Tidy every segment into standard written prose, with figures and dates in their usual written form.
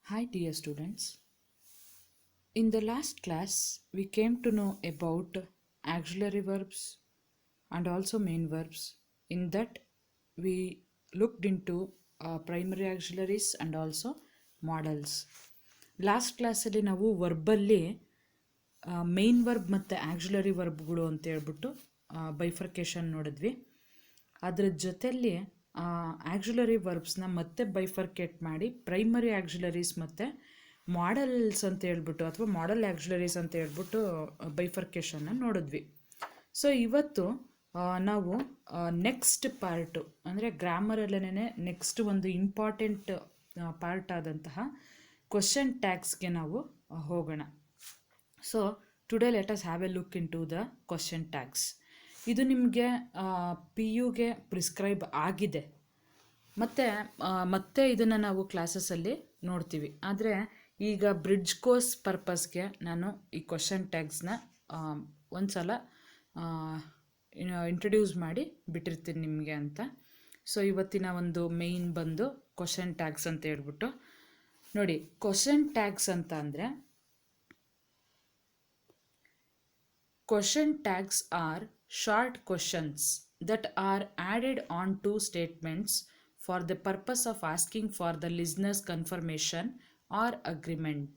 Hi, dear students. In the last class, we came to know about auxiliary verbs and also main verbs. In that, we looked into primary auxiliaries and also models. Last ಕ್ಲಾಸಲ್ಲಿ ನಾವು ವರ್ಬಲ್ಲಿ main verb ಮತ್ತು ಆ್ಯಕ್ಸುಲರಿ ವರ್ಬ್ಗಳು ಅಂತ ಹೇಳ್ಬಿಟ್ಟು bifurcation ನೋಡಿದ್ವಿ. ಅದರ ಜೊತೆಯಲ್ಲಿ ಆ್ಯಕ್ಸುಲರಿ ವರ್ಬ್ಸ್ನ ಮತ್ತೆ bifurcate ಮಾಡಿ ಪ್ರೈಮರಿ ಆ್ಯಕ್ಸುಲರೀಸ್ ಮತ್ತು ಮಾಡೆಲ್ಸ್ ಅಂತ ಹೇಳ್ಬಿಟ್ಟು ಅಥವಾ ಮಾಡೆಲ್ ಆ್ಯಕ್ಸುಲರೀಸ್ ಅಂತ ಹೇಳ್ಬಿಟ್ಟು ಬೈಫರ್ಕೇಷನ್ನ ನೋಡಿದ್ವಿ. ಸೊ ಇವತ್ತು ನಾವು ನೆಕ್ಸ್ಟ್ ಪಾರ್ಟು ಅಂದರೆ ಗ್ರಾಮರಲ್ಲೇ ನೆಕ್ಸ್ಟ್ ಒಂದು ಇಂಪಾರ್ಟೆಂಟ್ ಪಾರ್ಟ್ ಆದಂತಹ ಕ್ವಶನ್ ಟ್ಯಾಗ್ಸ್ಗೆ ನಾವು ಹೋಗೋಣ. So today let us have a look into the question tags. ಇದು ನಿಮಗೆ PUಗೆ ಪ್ರಿಸ್ಕ್ರೈಬ್ ಆಗಿದೆ ಮತ್ತೆ ಇದನ್ನು ನಾವು ಕ್ಲಾಸಸ್ಸಲ್ಲಿ ನೋಡ್ತೀವಿ. ಆದರೆ ಈಗ ಬ್ರಿಡ್ಜ್ ಕೋರ್ಸ್ ಪರ್ಪಸ್ಗೆ ನಾನು ಈ ಕ್ವಶನ್ ಟ್ಯಾಗ್ಸ್ನ ಒಂದು ಸಲ ಇಂಟ್ರಡ್ಯೂಸ್ ಮಾಡಿ ಬಿಟ್ಟಿರ್ತೀನಿ ನಿಮಗೆ ಅಂತ. ಸೊ ಇವತ್ತಿನ ಒಂದು ಮೇಯ್ನ್ ಬಂದು ಕ್ವಶನ್ ಟ್ಯಾಗ್ಸ್ ಅಂತ ಹೇಳ್ಬಿಟ್ಟು ನೋಡಿ. ಕ್ವಶನ್ ಟ್ಯಾಗ್ಸ್ ಅಂತ ಅಂದರೆ question tags are short questions that are added on to statements for the purpose of asking for the listener's confirmation or agreement.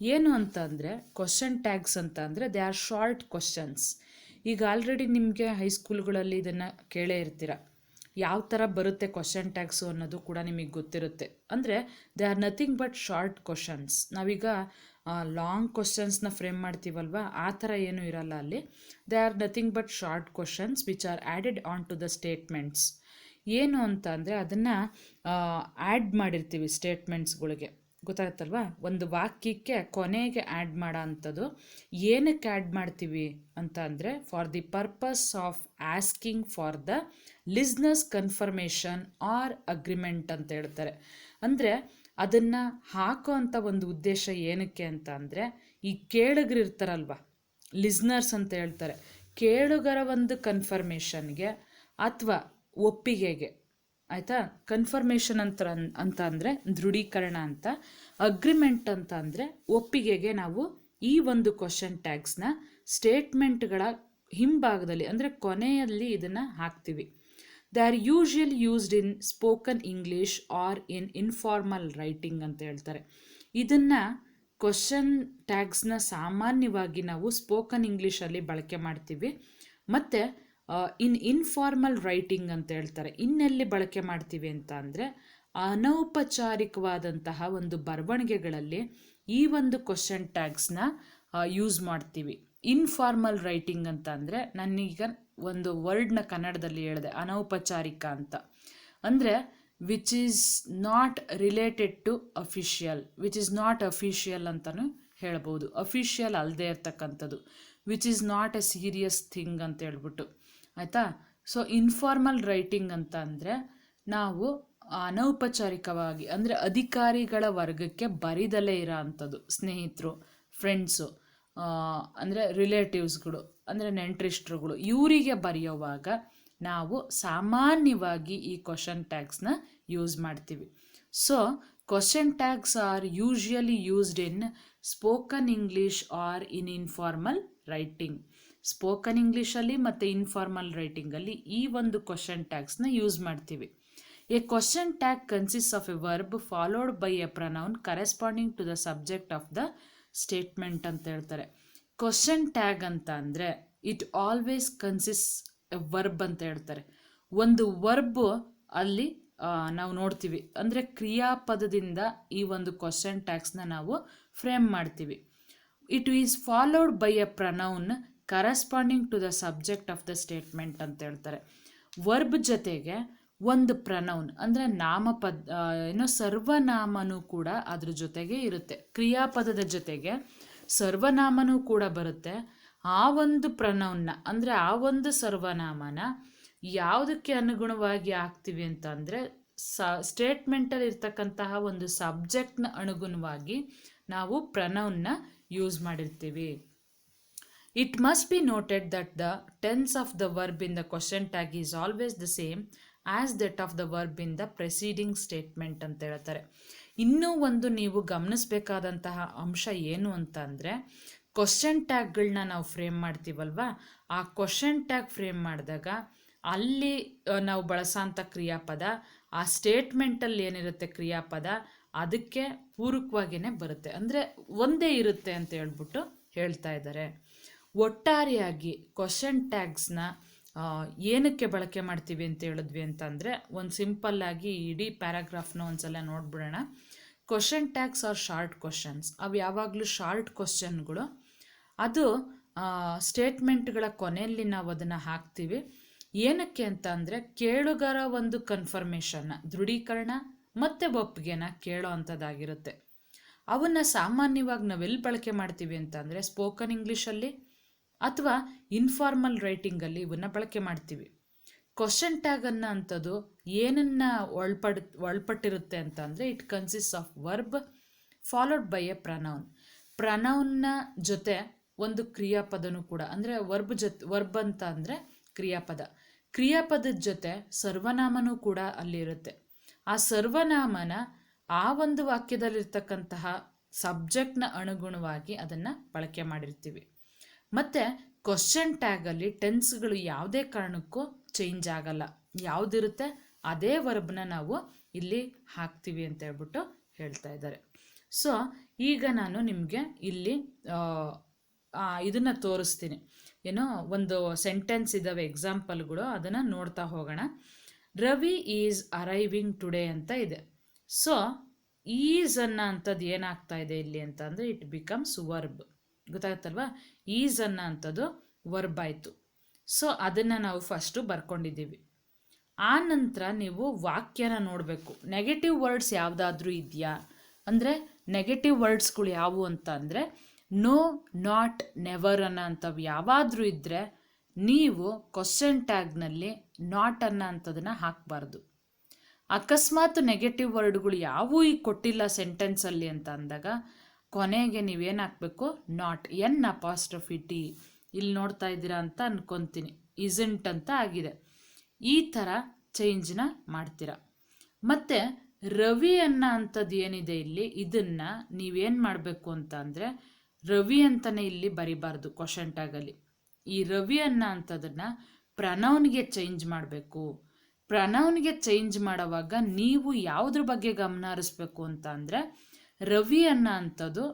ಏನು ಅಂತ ಅಂದರೆ ಕ್ವಶನ್ ಟ್ಯಾಗ್ಸ್ ಅಂತ ಅಂದರೆ ದೇ ಆರ್ ಶಾರ್ಟ್ ಕ್ವಶನ್ಸ್. ಈಗ ಆಲ್ರೆಡಿ ನಿಮಗೆ ಹೈಸ್ಕೂಲ್ಗಳಲ್ಲಿ ಇದನ್ನು ಕೇಳೇ ಇರ್ತೀರ. ಯಾವ ಥರ ಬರುತ್ತೆ ಕ್ವಶನ್ ಟ್ಯಾಗ್ಸು ಅನ್ನೋದು ಕೂಡ ನಿಮಗೆ ಗೊತ್ತಿರುತ್ತೆ. ಅಂದರೆ they are nothing but short questions. ನಾವೀಗ ಲಾಂಗ್ ಕ್ವಶನ್ಸ್ನ ಫ್ರೇಮ್ ಮಾಡ್ತೀವಲ್ವ, ಆ ಥರ ಏನೂ ಇರಲ್ಲ ಅಲ್ಲಿ. They are nothing but short questions which are added on to the statements. ಏನು ಅಂತ ಅಂದರೆ ಅದನ್ನು ಆ್ಯಡ್ ಮಾಡಿರ್ತೀವಿ ಸ್ಟೇಟ್ಮೆಂಟ್ಸ್ಗಳಿಗೆ, ಗೊತ್ತಾಗುತ್ತಲ್ವ. ಒಂದು ವಾಕ್ಯಕ್ಕೆ ಕೊನೆಗೆ ಆ್ಯಡ್ ಮಾಡೋ ಅಂಥದ್ದು. ಏನಕ್ಕೆ ಆ್ಯಡ್ ಮಾಡ್ತೀವಿ ಅಂತ ಅಂದರೆ for the purpose of asking for the listeners confirmation or agreement ಅಂತ ಹೇಳ್ತಾರೆ. ಅಂದರೆ ಅದನ್ನು ಹಾಕೋ ಅಂಥ ಒಂದು ಉದ್ದೇಶ ಏನಕ್ಕೆ ಅಂತ ಅಂದರೆ ಈ ಕೇಳುಗರಿರ್ತಾರಲ್ವ, ಲಿಸ್ನರ್ಸ್ ಅಂತ ಹೇಳ್ತಾರೆ, ಕೇಳುಗರ ಒಂದು ಕನ್ಫರ್ಮೇಷನ್ಗೆ ಅಥವಾ ಒಪ್ಪಿಗೆಗೆ, ಆಯಿತಾ. ಕನ್ಫರ್ಮೇಷನ್ ಅಂತ ಅಂದರೆ ದೃಢೀಕರಣ ಅಂತ, ಅಗ್ರಿಮೆಂಟ್ ಅಂತ ಅಂದರೆ ಒಪ್ಪಿಗೆಗೆ ನಾವು ಈ ಒಂದು ಕ್ವಶನ್ ಟ್ಯಾಗ್ಸ್ನ ಸ್ಟೇಟ್ಮೆಂಟ್ಗಳ ಹಿಂಭಾಗದಲ್ಲಿ ಅಂದರೆ ಕೊನೆಯಲ್ಲಿ ಇದನ್ನು ಹಾಕ್ತೀವಿ. They are usually used in spoken English or in informal writing ಅಂತ ಹೇಳ್ತಾರೆ. ಇದನ್ನು ಕ್ವಶನ್ ಟ್ಯಾಗ್ಸ್ನ ಸಾಮಾನ್ಯವಾಗಿ ನಾವು ಸ್ಪೋಕನ್ ಇಂಗ್ಲೀಷಲ್ಲಿ ಬಳಕೆ ಮಾಡ್ತೀವಿ ಮತ್ತು ಇನ್ಫಾರ್ಮಲ್ ರೈಟಿಂಗ್ ಅಂತ ಹೇಳ್ತಾರೆ. ಇನ್ನೆಲ್ಲಿ ಬಳಕೆ ಮಾಡ್ತೀವಿ ಅಂತ ಅಂದರೆ ಅನೌಪಚಾರಿಕವಾದಂತಹ ಒಂದು ಬರವಣಿಗೆಗಳಲ್ಲಿ ಈ ಒಂದು ಕ್ವಶನ್ ಟ್ಯಾಗ್ಸ್ನ ಯೂಸ್ ಮಾಡ್ತೀವಿ. ಇನ್ಫಾರ್ಮಲ್ ರೈಟಿಂಗ್ ಅಂತ ಅಂದರೆ ನಾನೀಗ ಒಂದು ವರ್ಡ್ನ ಕನ್ನಡದಲ್ಲಿ ಹೇಳಿದೆ, ಅನೌಪಚಾರಿಕ ಅಂತ. ಅಂದರೆ which is not related to official, which is not official ಅಂತಲೂ ಹೇಳ್ಬೋದು. ಅಫಿಷಿಯಲ್ ಅಲ್ಲದೆ ಇರ್ತಕ್ಕಂಥದ್ದು, which is not a serious thing ಅಂತ ಹೇಳ್ಬಿಟ್ಟು, ಆಯಿತಾ. ಸೊ ಇನ್ಫಾರ್ಮಲ್ ರೈಟಿಂಗ್ ಅಂತ ಅಂದರೆ ನಾವು ಅನೌಪಚಾರಿಕವಾಗಿ ಅಂದರೆ ಅಧಿಕಾರಿಗಳ ವರ್ಗಕ್ಕೆ ಬರಿದಲೇ ಇರೋ ಅಂಥದ್ದು, ಸ್ನೇಹಿತರು, ಫ್ರೆಂಡ್ಸು, ಅಂದರೆ ರಿಲೇಟಿವ್ಸ್ಗಳು, ಅಂದರೆ ನೆಂಟರಿಷ್ಟರುಗಳು, ಇವರಿಗೆ ಬರೆಯೋವಾಗ ನಾವು ಸಾಮಾನ್ಯವಾಗಿ ಈ ಕ್ವಶನ್ ಟ್ಯಾಗ್ಸ್ನ ಯೂಸ್ ಮಾಡ್ತೀವಿ. So question tags are usually used in spoken English or in informal writing. Spoken ಇಂಗ್ಲೀಷಲ್ಲಿ ಮತ್ತು ಇನ್ಫಾರ್ಮಲ್ ರೈಟಿಂಗಲ್ಲಿ ಈ ಒಂದು ಕ್ವಶನ್ ಟ್ಯಾಗ್ಸ್ನ ಯೂಸ್ ಮಾಡ್ತೀವಿ. A question tag consist of a verb followed by a pronoun corresponding to the subject of the statement ಅಂತ ಹೇಳ್ತಾರೆ. Question tag ಅಂತ ಅಂದರೆ it always consist a verb ಅಂತ ಹೇಳ್ತಾರೆ. ಒಂದು ವರ್ಬು ಅಲ್ಲಿ ನಾವು ನೋಡ್ತೀವಿ, ಅಂದರೆ ಕ್ರಿಯಾಪದದಿಂದ ಈ ಒಂದು ಕ್ವಶನ್ ಟ್ಯಾಗ್ಸ್ನ ನಾವು ಫ್ರೇಮ್ ಮಾಡ್ತೀವಿ. It is followed by a pronoun corresponding to the subject of the statement ಅಂತ ಹೇಳ್ತಾರೆ. ವರ್ಬ್ ಜೊತೆಗೆ ಒಂದು ಪ್ರನೌನ್ ಅಂದರೆ ಸರ್ವನಾಮನೂ ಕೂಡ ಅದ್ರ ಜೊತೆಗೆ ಇರುತ್ತೆ. ಕ್ರಿಯಾಪದದ ಜೊತೆಗೆ ಸರ್ವನಾಮನೂ ಕೂಡ ಬರುತ್ತೆ. ಆ ಒಂದು ಪ್ರನೌನ್ನ ಅಂದರೆ ಆ ಒಂದು ಸರ್ವನಾಮನ ಯಾವುದಕ್ಕೆ ಅನುಗುಣವಾಗಿ ಹಾಕ್ತೀವಿ ಅಂತ ಅಂದರೆ ಸ್ಟೇಟ್ಮೆಂಟಲ್ಲಿ ಇರ್ತಕ್ಕಂತಹ ಒಂದು ಸಬ್ಜೆಕ್ಟ್ನ ಅನುಗುಣವಾಗಿ ನಾವು ಪ್ರನೌನ್ನ ಯೂಸ್ ಮಾಡಿರ್ತೀವಿ. It must be noted that the tense of the verb in the question tag is always the same as that of the verb in the preceding statement ಅಂತ ಹೇಳ್ತಾರೆ. ಇನ್ನೂ ಒಂದು ನೀವು ಗಮನಿಸಬೇಕಾದಂತಹ ಅಂಶ ಏನು ಅಂತ ಅಂದರೆ, ಕ್ವಶನ್ ಟ್ಯಾಗ್ಗಳನ್ನ ನಾವು ಫ್ರೇಮ್ ಮಾಡ್ತೀವಲ್ವಾ, ಆ ಕ್ವಶನ್ ಟ್ಯಾಗ್ ಫ್ರೇಮ್ ಮಾಡಿದಾಗ ಅಲ್ಲಿ ನಾವು ಬಳಸೋಂಥ ಕ್ರಿಯಾಪದ, ಆ ಸ್ಟೇಟ್ಮೆಂಟಲ್ಲಿ ಏನಿರುತ್ತೆ ಕ್ರಿಯಾಪದ, ಅದಕ್ಕೆ ಪೂರಕವಾಗಿಯೇ ಬರುತ್ತೆ, ಅಂದರೆ ಒಂದೇ ಇರುತ್ತೆ ಅಂತ ಹೇಳ್ಬಿಟ್ಟು ಹೇಳ್ತಾ ಇದ್ದಾರೆ. ಒಟ್ಟಾರೆಯಾಗಿ ಕ್ವಶನ್ ಟ್ಯಾಗ್ಸ್ನ ಏನಕ್ಕೆ ಬಳಕೆ ಮಾಡ್ತೀವಿ ಅಂತ ಹೇಳಿದ್ವಿ ಅಂತಂದರೆ, ಒಂದು ಸಿಂಪಲ್ಲಾಗಿ ಇಡೀ ಪ್ಯಾರಾಗ್ರಾಫ್ನ ಒಂದ್ಸಲ ನೋಡ್ಬಿಡೋಣ. Question tags are short questions. ಅವು ಯಾವಾಗಲೂ ಶಾರ್ಟ್ ಕ್ವಶನ್ಗಳು. ಅದು ಸ್ಟೇಟ್ಮೆಂಟ್ಗಳ ಕೊನೆಯಲ್ಲಿ ನಾವು ಅದನ್ನು ಹಾಕ್ತೀವಿ. ಏನಕ್ಕೆ ಅಂತ ಅಂದರೆ, ಕೇಳುಗರ ಒಂದು ಕನ್ಫರ್ಮೇಷನ್ನ, ದೃಢೀಕರಣ ಮತ್ತು ಒಪ್ಪಿಗೆನ ಕೇಳೋ ಅಂಥದ್ದಾಗಿರುತ್ತೆ. ಅವನ್ನು ಸಾಮಾನ್ಯವಾಗಿ ನಾವೆಲ್ಲಿ ಬಳಕೆ ಮಾಡ್ತೀವಿ ಅಂತ ಅಂದರೆ, ಸ್ಪೋಕನ್ ಇಂಗ್ಲೀಷಲ್ಲಿ ಅಥವಾ ಇನ್ಫಾರ್ಮಲ್ ರೈಟಿಂಗಲ್ಲಿ ಇವನ್ನ ಬಳಕೆ ಮಾಡ್ತೀವಿ. ಕ್ವಶನ್ ಟ್ಯಾಗ್ ಅನ್ನೋ ಅಂಥದ್ದು ಏನನ್ನು ಒಳಪಟ್ಟಿರುತ್ತೆ ಅಂತ ಅಂದರೆ, it consist of verb followed by a pronoun. ಪ್ರನೌನ್ನ ಜೊತೆ ಒಂದು ಕ್ರಿಯಾಪದನೂ ಕೂಡ, ಅಂದರೆ ವರ್ಬ್ ಅಂತ ಅಂದರೆ ಕ್ರಿಯಾಪದದ ಜೊತೆ ಸರ್ವನಾಮನೂ ಕೂಡ ಅಲ್ಲಿರುತ್ತೆ. ಆ ಸರ್ವನಾಮನ ಆ ಒಂದು ವಾಕ್ಯದಲ್ಲಿರ್ತಕ್ಕಂತಹ ಸಬ್ಜೆಕ್ಟ್ನ ಅನುಗುಣವಾಗಿ ಅದನ್ನು ಬಳಕೆ ಮಾಡಿರ್ತೀವಿ. ಮತ್ತು ಕ್ವಶನ್ ಟ್ಯಾಗಲ್ಲಿ ಟೆನ್ಸ್ಗಳು ಯಾವುದೇ ಕಾರಣಕ್ಕೂ ಚೇಂಜ್ ಆಗಲ್ಲ. ಯಾವುದಿರುತ್ತೆ ಅದೇ ವರ್ಬ್ನ ನಾವು ಇಲ್ಲಿ ಹಾಕ್ತೀವಿ ಅಂತ ಹೇಳ್ಬಿಟ್ಟು ಹೇಳ್ತಾ ಇದ್ದಾರೆ. ಸೊ ಈಗ ನಾನು ನಿಮಗೆ ಇಲ್ಲಿ ಇದನ್ನು ತೋರಿಸ್ತೀನಿ. ಏನೋ ಒಂದು ಸೆಂಟೆನ್ಸ್ ಇದ್ದಾವೆ, ಎಕ್ಸಾಂಪಲ್ಗಳು, ಅದನ್ನು ನೋಡ್ತಾ ಹೋಗೋಣ. ರವಿ ಈಸ್ ಅರೈವಿಂಗ್ ಟುಡೇ ಅಂತ ಇದೆ. ಸೊ ಈಸ್ ಅನ್ನೋ ಅಂಥದ್ದು ಏನಾಗ್ತಾ ಇದೆ ಇಲ್ಲಿ ಅಂತ ಅಂದರೆ, ಇಟ್ ಬಿಕಮ್ಸ್ ವರ್ಬ್. ಗೊತ್ತಾಗುತ್ತಲ್ವಾ? ಈಸ್ ಅನ್ನೋ ಅಂಥದ್ದು ವರ್ಬ್ ಆಯಿತು. ಸೊ ಅದನ್ನು ನಾವು ಫಸ್ಟು ಬರ್ಕೊಂಡಿದ್ದೀವಿ. ಆ ನಂತರ ನೀವು ವಾಕ್ಯನ ನೋಡಬೇಕು. ನೆಗೆಟಿವ್ ವರ್ಡ್ಸ್ ಯಾವುದಾದ್ರೂ ಇದೆಯಾ ಅಂದರೆ, ನೆಗೆಟಿವ್ ವರ್ಡ್ಸ್ಗಳು ಯಾವುವು ಅಂತ ಅಂದರೆ, ನೋ, ನಾಟ್, ನೆವರ್ ಅನ್ನೋ ಅಂಥವು ಯಾವಾದರೂ ಇದ್ದರೆ ನೀವು ಕ್ವಶನ್ ಟ್ಯಾಗ್ನಲ್ಲಿ ನಾಟ್ ಅನ್ನೋ ಅಂಥದನ್ನು ಹಾಕಬಾರ್ದು. ಅಕಸ್ಮಾತ್ ನೆಗೆಟಿವ್ ವರ್ಡ್ಗಳು ಯಾವುವು ಈಗ ಕೊಟ್ಟಿಲ್ಲ ಸೆಂಟೆನ್ಸಲ್ಲಿ ಅಂತ ಅಂದಾಗ ಕೊನೆಗೆ ನೀವೇನು ಹಾಕಬೇಕು? Not, N'. ಇಲ್ಲಿ ನೋಡ್ತಾ ಇದ್ದೀರಾ ಅಂತ ಅನ್ಕೊತೀನಿ. ಇಸಂಟ್ ಅಂತ ಆಗಿದೆ. ಈ ಥರ ಚೇಂಜ್ನ ಮಾಡ್ತೀರಾ. ಮತ್ತು ರವಿ ಅನ್ನೋ ಅಂಥದ್ದು ಏನಿದೆ ಇಲ್ಲಿ, ಇದನ್ನು ನೀವೇನು ಮಾಡಬೇಕು ಅಂತ ಅಂದರೆ, ರವಿ ಅಂತಲೇ ಇಲ್ಲಿ ಬರಿಬಾರ್ದು ಕ್ವಶನ್ ಟ್ಯಾಗಲ್ಲಿ. ಈ ರವಿ ಅನ್ನೋ ಅಂಥದನ್ನು ಪ್ರನೌನ್ಗೆ ಚೇಂಜ್ ಮಾಡಬೇಕು. ಪ್ರನೌನ್ಗೆ ಚೇಂಜ್ ಮಾಡೋವಾಗ ನೀವು ಯಾವುದ್ರ ಬಗ್ಗೆ ಗಮನ ಹರಿಸ್ಬೇಕು ಅಂತ ಅಂದರೆ, ರವಿ ಅನ್ನೋ ಅಂಥದ್ದು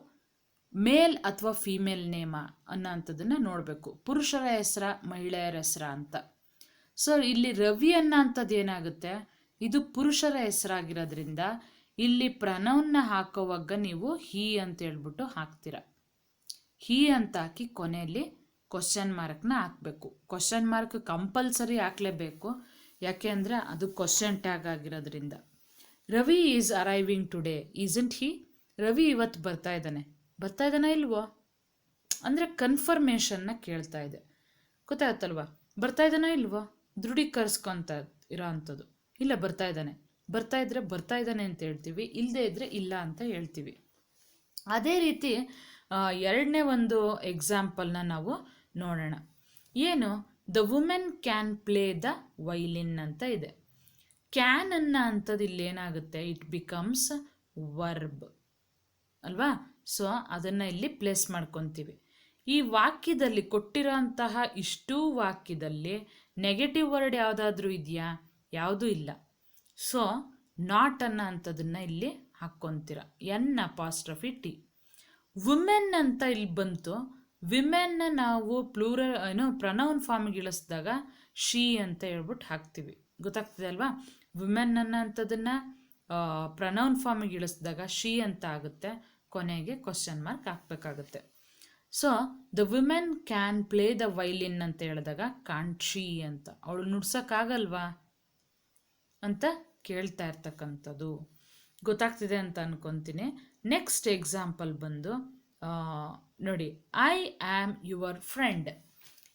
ಮೇಲ್ ಅಥವಾ ಫೀಮೇಲ್ ನೇಮ ಅನ್ನೋ ಅಂಥದ್ದನ್ನು ನೋಡಬೇಕು. ಪುರುಷರ ಹೆಸರ, ಮಹಿಳೆಯರ ಹೆಸರ ಅಂತ. ಸೊ ಇಲ್ಲಿ ರವಿ ಅನ್ನೋ ಅಂಥದ್ದು ಏನಾಗುತ್ತೆ, ಇದು ಪುರುಷರ ಹೆಸರಾಗಿರೋದ್ರಿಂದ ಇಲ್ಲಿ ಪ್ರನೌನ್ನ ಹಾಕೋವಾಗ ನೀವು ಹೀ ಅಂತ ಹೇಳ್ಬಿಟ್ಟು ಹಾಕ್ತೀರ. ಹೀ ಅಂತ ಹಾಕಿ ಕೊನೆಯಲ್ಲಿ ಕ್ವಶನ್ ಮಾರ್ಕ್ನ ಹಾಕಬೇಕು. ಕ್ವಶನ್ ಮಾರ್ಕ್ ಕಂಪಲ್ಸರಿ ಹಾಕಲೇಬೇಕು, ಯಾಕೆ ಅಂದರೆ ಅದು ಕ್ವಶನ್ ಟ್ಯಾಗ್ ಆಗಿರೋದ್ರಿಂದ. Ravi is arriving today, isn't he? Ravi ಇವತ್ತು ಬರ್ತಾ ಇದ್ದಾನೆ ಇಲ್ವೋ ಅಂದರೆ ಕನ್ಫರ್ಮೇಷನ್ನ ಕೇಳ್ತಾ ಇದೆ. ಗೊತ್ತಾಗುತ್ತಲ್ವ? ಬರ್ತಾ ಇದ್ದಾನೋ ಇಲ್ವೋ ದೃಢೀಕರಿಸ್ಕೊತ ಇರೋ ಅಂಥದ್ದು. ಇಲ್ಲ, ಬರ್ತಾ ಇದ್ದರೆ ಬರ್ತಾ ಇದ್ದಾನೆ ಅಂತ ಹೇಳ್ತೀವಿ, ಇಲ್ಲದೇ ಇದ್ದರೆ ಇಲ್ಲ ಅಂತ ಹೇಳ್ತೀವಿ. ಅದೇ ರೀತಿ ಎರಡನೇ ಒಂದು ಎಕ್ಸಾಂಪಲ್ನ ನಾವು ನೋಡೋಣ. ಏನು? The women can play the violin ಅಂತ ಇದೆ. ಕ್ಯಾನ್ ಅನ್ನೋ ಅಂಥದ್ದು ಇಲ್ಲೇನಾಗುತ್ತೆ, ಇಟ್ ಬಿಕಮ್ಸ್ ವರ್ಬ್ ಅಲ್ವಾ? ಸೊ ಅದನ್ನು ಇಲ್ಲಿ ಪ್ಲೇಸ್ ಮಾಡ್ಕೊತೀವಿ. ಈ ವಾಕ್ಯದಲ್ಲಿ ಕೊಟ್ಟಿರೋ ಅಂತಹ ಇಷ್ಟೂ ವಾಕ್ಯದಲ್ಲಿ ನೆಗೆಟಿವ್ ವರ್ಡ್ ಯಾವುದಾದ್ರೂ ಇದೆಯಾ? ಯಾವುದೂ ಇಲ್ಲ. ಸೊ ನಾಟ್ ಅನ್ನೋ ಅಂಥದನ್ನು ಇಲ್ಲಿ ಹಾಕ್ಕೊತೀರ, N'. ವುಮೆನ್ ಅಂತ ಇಲ್ಲಿ ಬಂತು. ವಿಮೆನ್ನ ನಾವು ಪ್ರನೌನ್ ಫಾರ್ಮಿಗೆ ಇಳಿಸಿದಾಗ ಶೀ ಅಂತ ಹೇಳ್ಬಿಟ್ಟು ಹಾಕ್ತೀವಿ. ಗೊತ್ತಾಗ್ತದೆ ಅಲ್ವಾ? ವಿಮೆನ್ ಅನ್ನೋ ಅಂಥದನ್ನು ಪ್ರನೌನ್ ಫಾರ್ಮಿಗೆ ಇಳಿಸಿದಾಗ ಶೀ ಅಂತ ಆಗುತ್ತೆ. ಕೊನೆಗೆ ಕ್ವಶನ್ ಮಾರ್ಕ್ ಹಾಕಬೇಕಾಗುತ್ತೆ. So the women can play the violin ಅಂತ ಹೇಳಿದಾಗ ಕಾಂಟ್ ಶೀ ಅಂತ, ಅವಳು ನುಡ್ಸೋಕ್ಕಾಗಲ್ವಾ ಅಂತ ಕೇಳ್ತಾ ಇರ್ತಕ್ಕಂಥದ್ದು. ಗೊತ್ತಾಗ್ತಿದೆ ಅಂತ ಅನ್ಕೊತೀನಿ. ನೆಕ್ಸ್ಟ್ ಎಕ್ಸಾಂಪಲ್ ಬಂದು ನೋಡಿ, ಐ ಆಮ್ ಯುವರ್ ಫ್ರೆಂಡ್.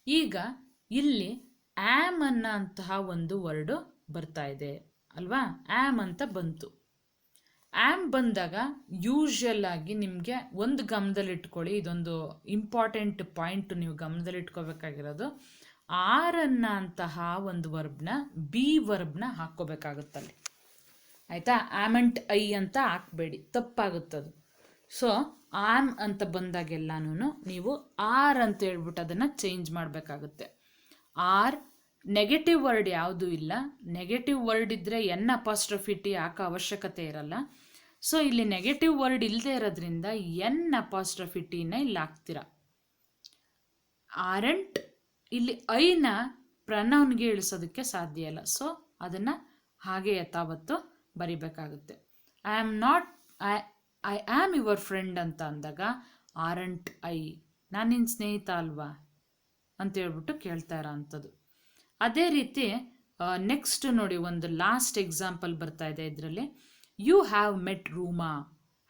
ಈಗ ಇಲ್ಲಿ ಆಮ್ ಅನ್ನೋ ಅಂತಹ ಒಂದು ವರ್ಡು ಬರ್ತಾ ಇದೆ ಅಲ್ವಾ? ಆಮ್ ಅಂತ ಬಂತು. ಆಮ್ ಬಂದಾಗ ಯೂಶ್ವಲ್ ಆಗಿ ನಿಮಗೆ ಒಂದು ಗಮನದಲ್ಲಿಟ್ಕೊಳ್ಳಿ, ಇದೊಂದು ಇಂಪಾರ್ಟೆಂಟ್ ಪಾಯಿಂಟ್ ನೀವು ಗಮನದಲ್ಲಿಟ್ಕೋಬೇಕಾಗಿರೋದು. ಆರ್ ಅನ್ನೋ ಅಂತಹ ಒಂದು ವರ್ಬ್ನ ಬಿ ವರ್ಬ್ನ ಹಾಕ್ಕೋಬೇಕಾಗುತ್ತಲ್ಲಿ. ಆಯಿತಾ. ಆ್ಯಮೆಂಟ್ ಐ ಅಂತ ಹಾಕಬೇಡಿ, ತಪ್ಪಾಗುತ್ತದು. ಸೊ ಆಮ್ ಅಂತ ಬಂದಾಗೆಲ್ಲನೂ ನೀವು ಆರ್ ಅಂತ ಹೇಳ್ಬಿಟ್ಟು ಅದನ್ನು ಚೇಂಜ್ ಮಾಡಬೇಕಾಗುತ್ತೆ. ಆರ್ ನೆಗೆಟಿವ್ ವರ್ಡ್ ಯಾವುದೂ ಇಲ್ಲ. ನೆಗೆಟಿವ್ ವರ್ಡ್ ಇದ್ದರೆ ಎನ್ ಅಪಾಸ್ಟ್ರಫಿ ಟಿ ಹಾಕೋ ಅವಶ್ಯಕತೆ ಇರಲ್ಲ. ಸೊ ಇಲ್ಲಿ ನೆಗೆಟಿವ್ ವರ್ಡ್ ಇಲ್ಲದೆ ಇರೋದ್ರಿಂದ ಎನ್ ಅಪಾಸ್ಟ್ರಫಿ ಟಿನ ಇಲ್ಲಿ ಹಾಕ್ತೀರ. ಆರೆಂಟ್ ಇಲ್ಲಿ ಐನ ಪ್ರನೌನ್ಗೆ ಇಳಿಸೋದಕ್ಕೆ ಸಾಧ್ಯ ಇಲ್ಲ. ಸೊ ಅದನ್ನು ಹಾಗೆ ಯಥಾವತ್ತು ಬರಿಬೇಕಾಗುತ್ತೆ. I am not I am your friend ಅಂತ ಅಂದಾಗ ಆರೆಂಟ್ ಐ, ನಾನು ನಿನ್ನ ಸ್ನೇಹಿತ ಅಲ್ವಾ ಅಂತ ಹೇಳ್ಬಿಟ್ಟು ಕೇಳ್ತಾ ಇರೋ ಅಂಥದ್ದು. ಅದೇ ರೀತಿ ನೆಕ್ಸ್ಟ್ ನೋಡಿ, ಒಂದು ಲಾಸ್ಟ್ ಎಕ್ಸಾಂಪಲ್ ಬರ್ತಾ ಇದೆ ಇದರಲ್ಲಿ. You have met Ruma,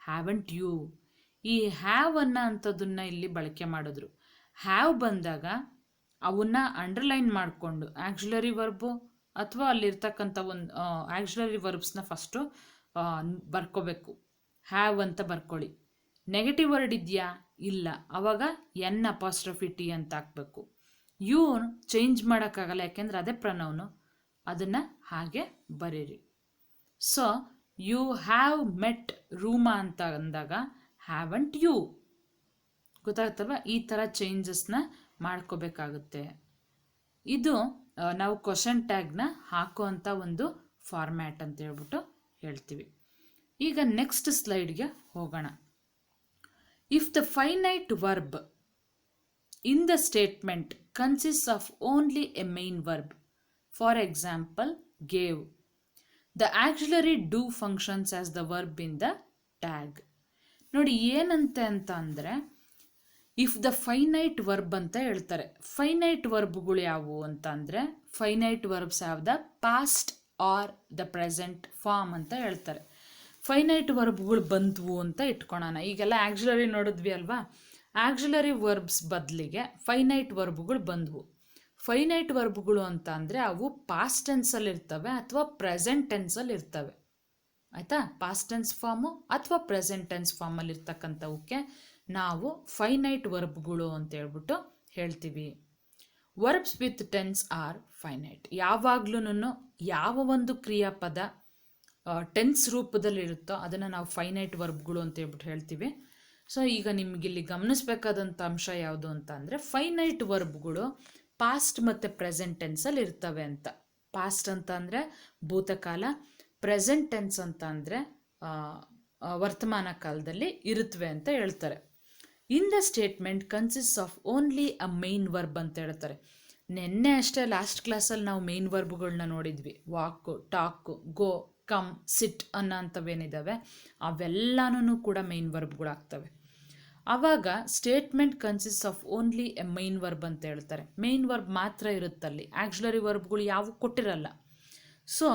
haven't you. ಈ ಹ್ಯಾವ್ ಅನ್ನೋ ಅಂಥದ್ದನ್ನು ಇಲ್ಲಿ ಬಳಕೆ ಮಾಡಿದ್ರು. ಹ್ಯಾವ್ ಬಂದಾಗ ಅವನ್ನ ಅಂಡರ್ಲೈನ್ ಮಾಡಿಕೊಂಡು ಆಕ್ಸಿಲರಿ ವರ್ಬು ಅಥವಾ ಅಲ್ಲಿರ್ತಕ್ಕಂಥ ಒಂದು ಆಕ್ಸಿಲರಿ ವರ್ಬ್ಸ್ನ ಫಸ್ಟು ಬರ್ಕೋಬೇಕು. ಹ್ಯಾವ್ ಅಂತ ಬರ್ಕೊಳ್ಳಿ. ನೆಗೆಟಿವ್ ವರ್ಡ್ ಇದೆಯಾ? ಇಲ್ಲ. ಆವಾಗ ಎನ್ ಅಪಾಸ್ಟ್ರಫಿ ಟಿ ಅಂತ ಹಾಕಬೇಕು. ಯು ಚೇಂಜ್ ಮಾಡೋಕ್ಕಾಗಲ್ಲ, ಯಾಕೆಂದ್ರೆ ಅದೇ ಪ್ರನೌನು. ಅದನ್ನು ಹಾಗೆ ಬರೀರಿ. ಸೊ ಯು ಹ್ಯಾವ್ ಮೆಟ್ ರೂಮಾ ಅಂತ ಅಂದಾಗ ಹ್ಯಾವಂಟ್ ಯು. ಗೊತ್ತಾಗುತ್ತಲ್ವ? ಈ ಥರ ಚೇಂಜಸ್ನ ಮಾಡ್ಕೋಬೇಕಾಗುತ್ತೆ. ಇದು ನಾವು ಕ್ವಶನ್ ಟ್ಯಾಗ್ನ ಹಾಕುವಂಥ ಒಂದು ಫಾರ್ಮ್ಯಾಟ್ ಅಂತ ಹೇಳ್ಬಿಟ್ಟು ಹೇಳ್ತೀವಿ. ಈಗ ನೆಕ್ಸ್ಟ್ ಸ್ಲೈಡ್ಗೆ ಹೋಗೋಣ. If the finite verb in the statement consists of only a main verb, for example gave, the auxiliary do functions as the verb in the tag. ನೋಡಿ ಏನಂತೆ ಅಂತ ಅಂದರೆ, ಇಫ್ ದ ಫೈನೈಟ್ ವರ್ಬ್ ಅಂತ ಹೇಳ್ತಾರೆ. Finite ವರ್ಬ್ಗಳು ಯಾವುವು ಅಂತ ಅಂದರೆ, finite verbs have the past or the present form ಅಂತ ಹೇಳ್ತಾರೆ. ಫೈನೈಟ್ ವರ್ಬ್ಗಳು ಬಂದ್ವು ಅಂತ ಇಟ್ಕೊಳ್ಳೋಣ. ಈಗೆಲ್ಲ ಆಕ್ಸಿಲರಿ ನೋಡಿದ್ವಿ ಅಲ್ವಾ? ಆಕ್ಸಿಲರಿ ವರ್ಬ್ಸ್ ಬದಲಿಗೆ ಫೈನೈಟ್ ವರ್ಬ್ಗಳು ಬಂದವು. ಫೈನೈಟ್ ವರ್ಬ್ಗಳು ಅಂತ ಅಂದರೆ ಅವು ಪಾಸ್ಟ್ ಟೆನ್ಸಲ್ಲಿ ಇರ್ತವೆ ಅಥವಾ ಪ್ರೆಸೆಂಟ್ ಟೆನ್ಸಲ್ಲಿ ಇರ್ತವೆ. ಆಯಿತಾ? ಪಾಸ್ಟ್ ಟೆನ್ಸ್ ಫಾರ್ಮು ಅಥವಾ ಪ್ರೆಸೆಂಟ್ ಟೆನ್ಸ್ ಫಾರ್ಮಲ್ಲಿ ಇರ್ತಕ್ಕಂಥವಕ್ಕೆ ನಾವು ಫೈನೈಟ್ ವರ್ಬ್ಗಳು ಅಂತ ಹೇಳ್ಬಿಟ್ಟು ಹೇಳ್ತೀವಿ. Verbs with tense are finite. ಯಾವಾಗ್ಲೂ ಯಾವ ಒಂದು ಕ್ರಿಯಾಪದ ಟೆನ್ಸ್ ರೂಪದಲ್ಲಿ ಇರುತ್ತೋ ಅದನ್ನು ನಾವು ಫೈನೈಟ್ ವರ್ಬ್ಗಳು ಅಂತ ಹೇಳ್ಬಿಟ್ಟು ಹೇಳ್ತೀವಿ. ಸೊ ಈಗ ನಿಮಗಿಲ್ಲಿ ಗಮನಿಸಬೇಕಾದಂಥ ಅಂಶ ಯಾವುದು ಅಂತ ಅಂದರೆ, ಫೈನೈಟ್ ವರ್ಬ್ಗಳು ಪಾಸ್ಟ್ ಮತ್ತು ಪ್ರೆಸೆಂಟ್ ಟೆನ್ಸಲ್ಲಿ ಇರ್ತವೆ ಅಂತ. ಪಾಸ್ಟ್ ಅಂತ ಅಂದರೆ ಭೂತಕಾಲ, ಪ್ರೆಸೆಂಟ್ ಟೆನ್ಸ್ ಅಂತ ಅಂದರೆ ವರ್ತಮಾನ ಕಾಲದಲ್ಲಿ ಇರುತ್ತವೆ ಅಂತ ಹೇಳ್ತಾರೆ. In the statement consist of only a main verb ಅಂತ ಹೇಳ್ತಾರೆ. ನಿನ್ನೆ ಅಷ್ಟೇ ಲಾಸ್ಟ್ ಕ್ಲಾಸಲ್ಲಿ ನಾವು ಮೈನ್ ವರ್ಬ್ಗಳನ್ನ ನೋಡಿದ್ವಿ. ವಾಕು, ಟಾಕು, ಗೋ, ಕಮ್, ಸಿಟ್ ಅನ್ನೋ ಅಂಥವೇನಿದ್ದಾವೆ ಅವೆಲ್ಲನೂ ಕೂಡ ಮೈನ್ ವರ್ಬ್ಗಳಾಗ್ತವೆ. ಆವಾಗ statement consist of only A main verb ಅಂತ ಹೇಳ್ತಾರೆ. ಮೈನ್ ವರ್ಬ್ ಮಾತ್ರ ಇರುತ್ತಲ್ಲಿ, ಆಕ್ಸಿಲರಿ ವರ್ಬ್ಗಳು ಯಾವು ಕೊಟ್ಟಿರಲ್ಲ. ಸೊ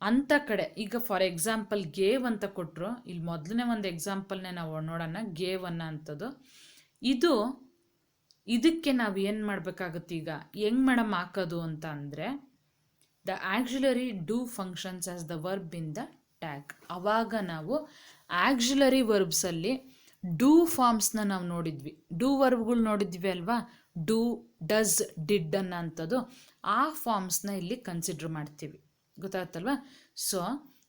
ಅಂಥ ಕಡೆ ಈಗ ಫಾರ್ ಎಕ್ಸಾಂಪಲ್ ಗೇವ್ ಅಂತ ಕೊಟ್ಟರು. ಇಲ್ಲಿ ಮೊದಲನೇ ಒಂದು ಎಕ್ಸಾಂಪಲ್ನೇ ನಾವು ನೋಡೋಣ. ಗೇವ್ ಅನ್ನೋ ಅಂಥದ್ದು ಇದಕ್ಕೆ ನಾವು ಏನು ಮಾಡಬೇಕಾಗುತ್ತೆ, ಈಗ ಹೆಂಗೆ ಮೇಡಮ್ ಹಾಕೋದು ಅಂತ ಅಂದರೆ, the auxiliary do functions as the verb in the tag. ಆವಾಗ ನಾವು ಆಕ್ಸಿಲರಿ ವರ್ಬ್ಸಲ್ಲಿ ಡೂ ಫಾರ್ಮ್ಸ್ನ ನಾವು ನೋಡಿದ್ವಿ, ಡೂ ವರ್ಬ್ಗಳು ನೋಡಿದ್ವಿ ಅಲ್ವಾ? ಡೂ, ಡಸ್, ಡಿಡ್ ಅನ್ನೋ ಅಂಥದ್ದು ಆ ಫಾರ್ಮ್ಸ್ನ ಇಲ್ಲಿ ಕನ್ಸಿಡ್ರ್ ಮಾಡ್ತೀವಿ. ಗೊತ್ತಾಗುತ್ತಲ್ವ? ಸೊ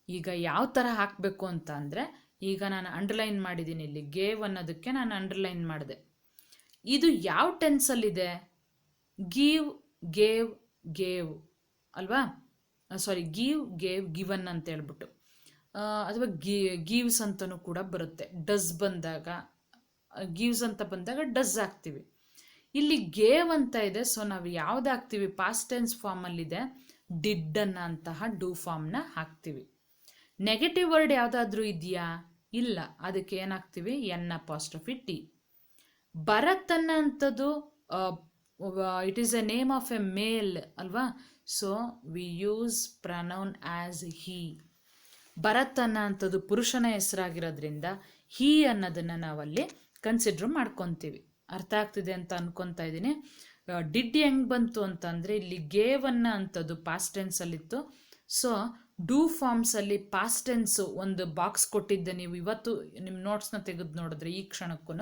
ಈಗ ಯಾವ ಥರ ಹಾಕಬೇಕು ಅಂತ ಅಂದರೆ, ಈಗ ನಾನು ಅಂಡರ್ಲೈನ್ ಮಾಡಿದ್ದೀನಿ ಇಲ್ಲಿ ಗೇವ್ ಅನ್ನೋದಕ್ಕೆ ನಾನು ಅಂಡರ್ಲೈನ್ ಮಾಡಿದೆ. ಇದು ಯಾವ ಟೆನ್ಸಲ್ಲಿದೆ? ಗೀವ್, ಗೇವ್, ಗೇವ್ ಅಲ್ವಾ? ಸಾರಿ, ಗೀವ್, ಗೇವ್, ಗಿವನ್ ಅಂತ ಹೇಳ್ಬಿಟ್ಟು, ಅಥವಾ ಗೀವ್ಸ್ ಅಂತಲೂ ಕೂಡ ಬರುತ್ತೆ. ಡಸ್ ಬಂದಾಗ, ಗೀವ್ಸ್ ಅಂತ ಬಂದಾಗ ಡಸ್ ಹಾಕ್ತೀವಿ. ಇಲ್ಲಿ ಗೇವ್ ಅಂತ ಇದೆ. ಸೊ ನಾವು ಯಾವ್ದು ಹಾಕ್ತೀವಿ? ಪಾಸ್ಟ್ ಟೆನ್ಸ್ ಫಾರ್ಮಲ್ಲಿದೆ, ಡಿಡ್ ಅನ್ನೋ ಅಂತಹ ಡೂ ಫಾರ್ಮ್ನ ಹಾಕ್ತೀವಿ. ನೆಗೆಟಿವ್ ವರ್ಡ್ ಯಾವುದಾದ್ರೂ ಇದೆಯಾ? ಇಲ್ಲ. ಅದಕ್ಕೆ ಏನಾಗ್ತೀವಿ? N apostrophe T. ಭರತ್ ಅನ್ನೋ ಅಂಥದ್ದು it is a name of a male ಅಲ್ವಾ? So we use pronoun as he. Bharat ಅನ್ನೋ ಅಂಥದ್ದು ಪುರುಷನ ಹೆಸರಾಗಿರೋದ್ರಿಂದ ಹೀ ಅನ್ನೋದನ್ನು ನಾವಲ್ಲಿ ಕನ್ಸಿಡ್ರ್ ಮಾಡ್ಕೊತೀವಿ. ಅರ್ಥ ಆಗ್ತಿದೆ ಅಂತ ಅನ್ಕೊತಾ ಇದ್ದೀನಿ. ಡಿಡ್ ಹೆಂಗೆ ಬಂತು ಅಂತಂದರೆ, ಇಲ್ಲಿ ಗೇವ್ ಅನ್ನೋ ಅಂಥದ್ದು ಪಾಸ್ಟ್ ಟೆನ್ಸಲ್ಲಿತ್ತು. ಸೊ ಡೂ ಫಾರ್ಮ್ಸಲ್ಲಿ ಪಾಸ್ಟ್ ಟೆನ್ಸು ಒಂದು ಬಾಕ್ಸ್ ಕೊಟ್ಟಿದ್ದೆ. ನೀವು ಇವತ್ತು ನಿಮ್ಮ ನೋಟ್ಸ್ನ ತೆಗೆದು ನೋಡಿದ್ರೆ ಈ ಕ್ಷಣಕ್ಕೂ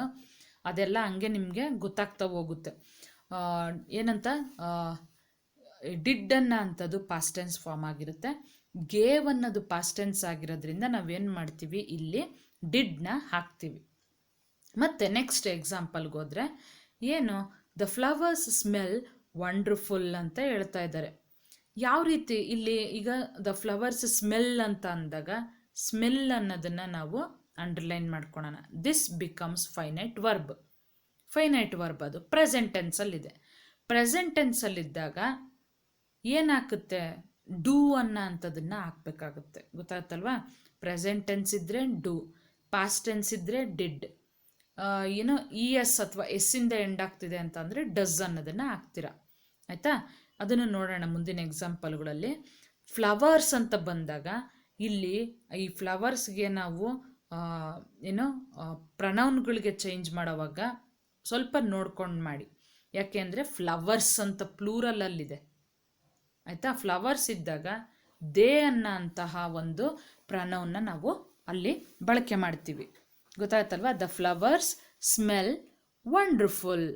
ಅದೆಲ್ಲ ಹಂಗೆ ನಿಮಗೆ ಗೊತ್ತಾಗ್ತಾ ಹೋಗುತ್ತೆ. ಏನಂತ ಡಿಡ್ ಅನ್ನೋ ಅಂಥದ್ದು ಪಾಸ್ಟ್ ಟೆನ್ಸ್ ಫಾರ್ಮ್ ಆಗಿರುತ್ತೆ. ಗೇವ್ ಅನ್ನೋದು ಪಾಸ್ಟ್ ಟೆನ್ಸ್ ಆಗಿರೋದ್ರಿಂದ ನಾವೇನು ಮಾಡ್ತೀವಿ, ಇಲ್ಲಿ ಡಿಡ್ನ ಹಾಕ್ತೀವಿ. ಮತ್ತು ನೆಕ್ಸ್ಟ್ ಎಕ್ಸಾಂಪಲ್ಗೆ ಹೋದರೆ ಏನು, ದ ಫ್ಲವರ್ಸ್ ಸ್ಮೆಲ್ ವಂಡರ್ಫುಲ್ ಅಂತ ಹೇಳ್ತಾ ಇದ್ದಾರೆ. ಯಾವ ರೀತಿ ಇಲ್ಲಿ ಈಗ ದ ಫ್ಲವರ್ಸ್ ಸ್ಮೆಲ್ ಅಂತ ಅಂದಾಗ ಸ್ಮೆಲ್ ಅನ್ನೋದನ್ನು ನಾವು ಅಂಡರ್ಲೈನ್ ಮಾಡ್ಕೊಳ್ಳೋಣ. This becomes finite verb. Finite verb ಅದು ಪ್ರೆಸೆಂಟ್ ಟೆನ್ಸಲ್ಲಿದೆ. ಪ್ರೆಸೆಂಟ್ ಟೆನ್ಸಲ್ಲಿದ್ದಾಗ ಏನಾಗುತ್ತೆ, ಡೂ ಅನ್ನೋ ಅಂಥದನ್ನು ಹಾಕಬೇಕಾಗುತ್ತೆ. ಗೊತ್ತಾಗ್ತಲ್ವಾ? ಪ್ರೆಸೆಂಟ್ ಟೆನ್ಸ್ ಇದ್ದರೆ ಡೂ, ಪಾಸ್ಟ್ ಟೆನ್ಸ್ ಇದ್ದರೆ ಡಿಡ್, ಏನೋ ಇ ಎಸ್ ಅಥವಾ ಎಸ್ಸಿಂದ ಎಂಡ್ ಆಗ್ತಿದೆ ಅಂತ ಅಂದರೆ ಡಸ್ ಅನ್ನೋದನ್ನು ಹಾಕ್ತೀರಾ. ಆಯಿತಾ? ಅದನ್ನು ನೋಡೋಣ ಮುಂದಿನ ಎಕ್ಸಾಂಪಲ್ಗಳಲ್ಲಿ. ಫ್ಲವರ್ಸ್ ಅಂತ ಬಂದಾಗ ಇಲ್ಲಿ ಈ ಫ್ಲವರ್ಸ್ಗೆ ನಾವು ಏನೋ ಪ್ರನೌನ್ಗಳಿಗೆ ಚೇಂಜ್ ಮಾಡೋವಾಗ ಸ್ವಲ್ಪ ನೋಡ್ಕೊಂಡು ಮಾಡಿ. ಯಾಕೆ ಅಂದರೆ ಫ್ಲವರ್ಸ್ ಅಂತ ಪ್ಲೂರಲಲ್ಲಿದೆ. ಆಯಿತಾ? ಫ್ಲವರ್ಸ್ ಇದ್ದಾಗ ದೇ ಅನ್ನೋ ಅಂತಹ ಒಂದು ಪ್ರನೌನ್ನ ನಾವು ಅಲ್ಲಿ ಬಳಕೆ ಮಾಡ್ತೀವಿ. ಗೊತ್ತಾಯ್ತಲ್ವಾ? The flowers smell wonderful.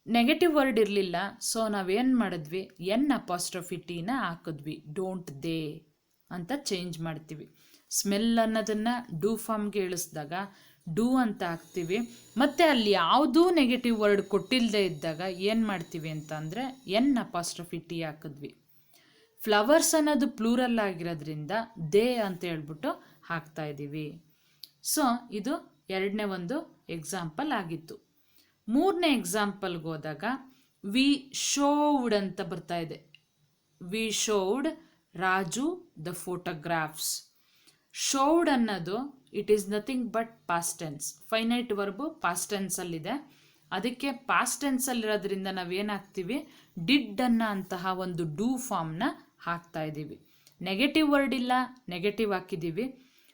Negative word ಇರಲಿಲ್ಲ, ಸೊ ನಾವೇನು ಮಾಡಿದ್ವಿ, ಎನ್ ಅಪಾಸ್ಟ್ರಫಿ ಟಿನ ಹಾಕಿದ್ವಿ, ಡೋಂಟ್ ದೇ ಅಂತ ಚೇಂಜ್ ಮಾಡ್ತೀವಿ. ಸ್ಮೆಲ್ ಅನ್ನೋದನ್ನು ಡೂ ಫಾರ್ಮ್ಗೆ ಇಳಿಸಿದಾಗ ಡೂ ಅಂತ ಹಾಕ್ತೀವಿ. ಮತ್ತು ಅಲ್ಲಿ ಯಾವುದೂ ನೆಗೆಟಿವ್ ವರ್ಡ್ ಕೊಟ್ಟಿಲ್ಲದೆ ಇದ್ದಾಗ ಏನು ಮಾಡ್ತೀವಿ ಅಂತ ಅಂದರೆ ಎನ್ ಅಪಾಸ್ಟ್ರಫಿ ಟಿ ಹಾಕಿದ್ವಿ. ಫ್ಲವರ್ಸ್ ಅನ್ನೋದು ಪ್ಲೂರಲ್ ಆಗಿರೋದ್ರಿಂದ ದೇ ಅಂತ ಹೇಳ್ಬಿಟ್ಟು ಹಾಕ್ತಾ ಇದ್ದೀವಿ. ಸೊ ಇದು ಎರಡನೇ ಒಂದು ಎಕ್ಸಾಂಪಲ್ ಆಗಿತ್ತು. ಮೂರನೇ ಎಕ್ಸಾಂಪಲ್ಗೆ ಹೋದಾಗ ವಿ ಶೋವ್ಡ್ ಅಂತ ಬರ್ತಾ ಇದೆ. We showed Raju the photographs. Showed ಅನ್ನೋದು it is nothing but past tense. Finite verb past ಟೆನ್ಸಲ್ಲಿದೆ. ಅದಕ್ಕೆ ಪಾಸ್ಟ್ ಟೆನ್ಸಲ್ಲಿರೋದ್ರಿಂದ ನಾವೇನಾಗ್ತೀವಿ, ಡಿಡ್ ಅನ್ನೋ ಅಂತಹ ಒಂದು ಡೂ ಫಾರ್ಮ್ನ ಹಾಕ್ತಾ ಇದ್ದೀವಿ. ನೆಗೆಟಿವ್ ವರ್ಡ್ ಇಲ್ಲ, ನೆಗೆಟಿವ್ ಹಾಕಿದ್ದೀವಿ.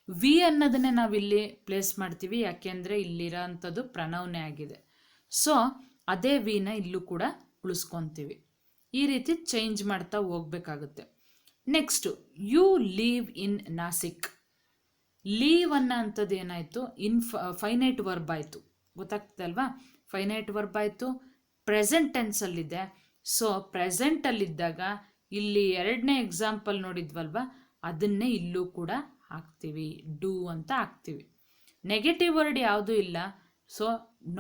ವಿ ಅನ್ನೋದನ್ನೇ ನಾವಿಲ್ಲಿ ಪ್ಲೇಸ್ ಮಾಡ್ತೀವಿ, ಯಾಕೆಂದರೆ ಇಲ್ಲಿರೋ ಅಂಥದ್ದು ಪ್ರನೌನೇ ಆಗಿದೆ. ಸೊ ಅದೇ ವಿನ ಇಲ್ಲೂ ಕೂಡ ಉಳಿಸ್ಕೊತೀವಿ. ಈ ರೀತಿ ಚೇಂಜ್ ಮಾಡ್ತಾ ಹೋಗ್ಬೇಕಾಗುತ್ತೆ. Next you live in Nashik. Live ಅನ್ನೋ ಅಂಥದ್ದು ಏನಾಯಿತು, ಫೈನೈಟ್ ವರ್ಬ್ ಆಯಿತು. ಗೊತ್ತಾಗ್ತದೆ ಅಲ್ವಾ? ಫೈನೈಟ್ ವರ್ಬ್ ಆಯಿತು, ಪ್ರೆಸೆಂಟ್ ಟೆನ್ಸಲ್ಲಿದೆ. ಸೊ ಪ್ರೆಸೆಂಟಲ್ಲಿದ್ದಾಗ ಇಲ್ಲಿ ಎರಡನೇ ಎಕ್ಸಾಂಪಲ್ ನೋಡಿದ್ವಲ್ವ, ಅದನ್ನೇ ಇಲ್ಲೂ ಕೂಡ ಹಾಕ್ತೀವಿ, ಡೂ ಅಂತ ಹಾಕ್ತೀವಿ. ನೆಗೆಟಿವ್ ವರ್ಡ್ ಯಾವುದೂ ಇಲ್ಲ, ಸೊ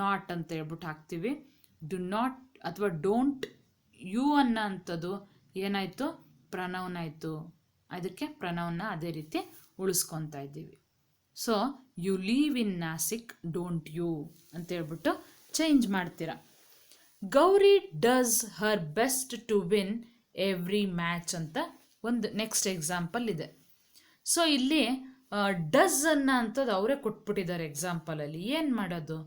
ನಾಟ್ ಅಂತ ಹೇಳ್ಬಿಟ್ಟು ಹಾಕ್ತೀವಿ. ಡು ನಾಟ್ ಅಥವಾ ಡೋಂಟ್. ಯು ಅನ್ನೋ ಅಂಥದ್ದು ಏನಾಯಿತು, ಪ್ರನೌನ್ ಆಯಿತು. ಅದಕ್ಕೆ ಪ್ರನೌನ್ನ ಅದೇ ರೀತಿ ಉಳಿಸ್ಕೊತಾ ಇದ್ದೀವಿ. So you live in Nashik, don't you ಅಂತ ಹೇಳ್ಬಿಟ್ಟು ಚೇಂಜ್ ಮಾಡ್ತೀರಾ. Gauri does her best to win every match ಅಂತ ಒಂದು ನೆಕ್ಸ್ಟ್ ಎಕ್ಸಾಂಪಲ್ ಇದೆ. ಸೊ ಇಲ್ಲಿ ಡಸ್ ಅನ್ನೋ ಅಂಥದ್ದು ಅವರೇ ಕೊಟ್ಬಿಟ್ಟಿದ್ದಾರೆ ಎಕ್ಸಾಂಪಲಲ್ಲಿ. ಏನು ಮಾಡೋದು,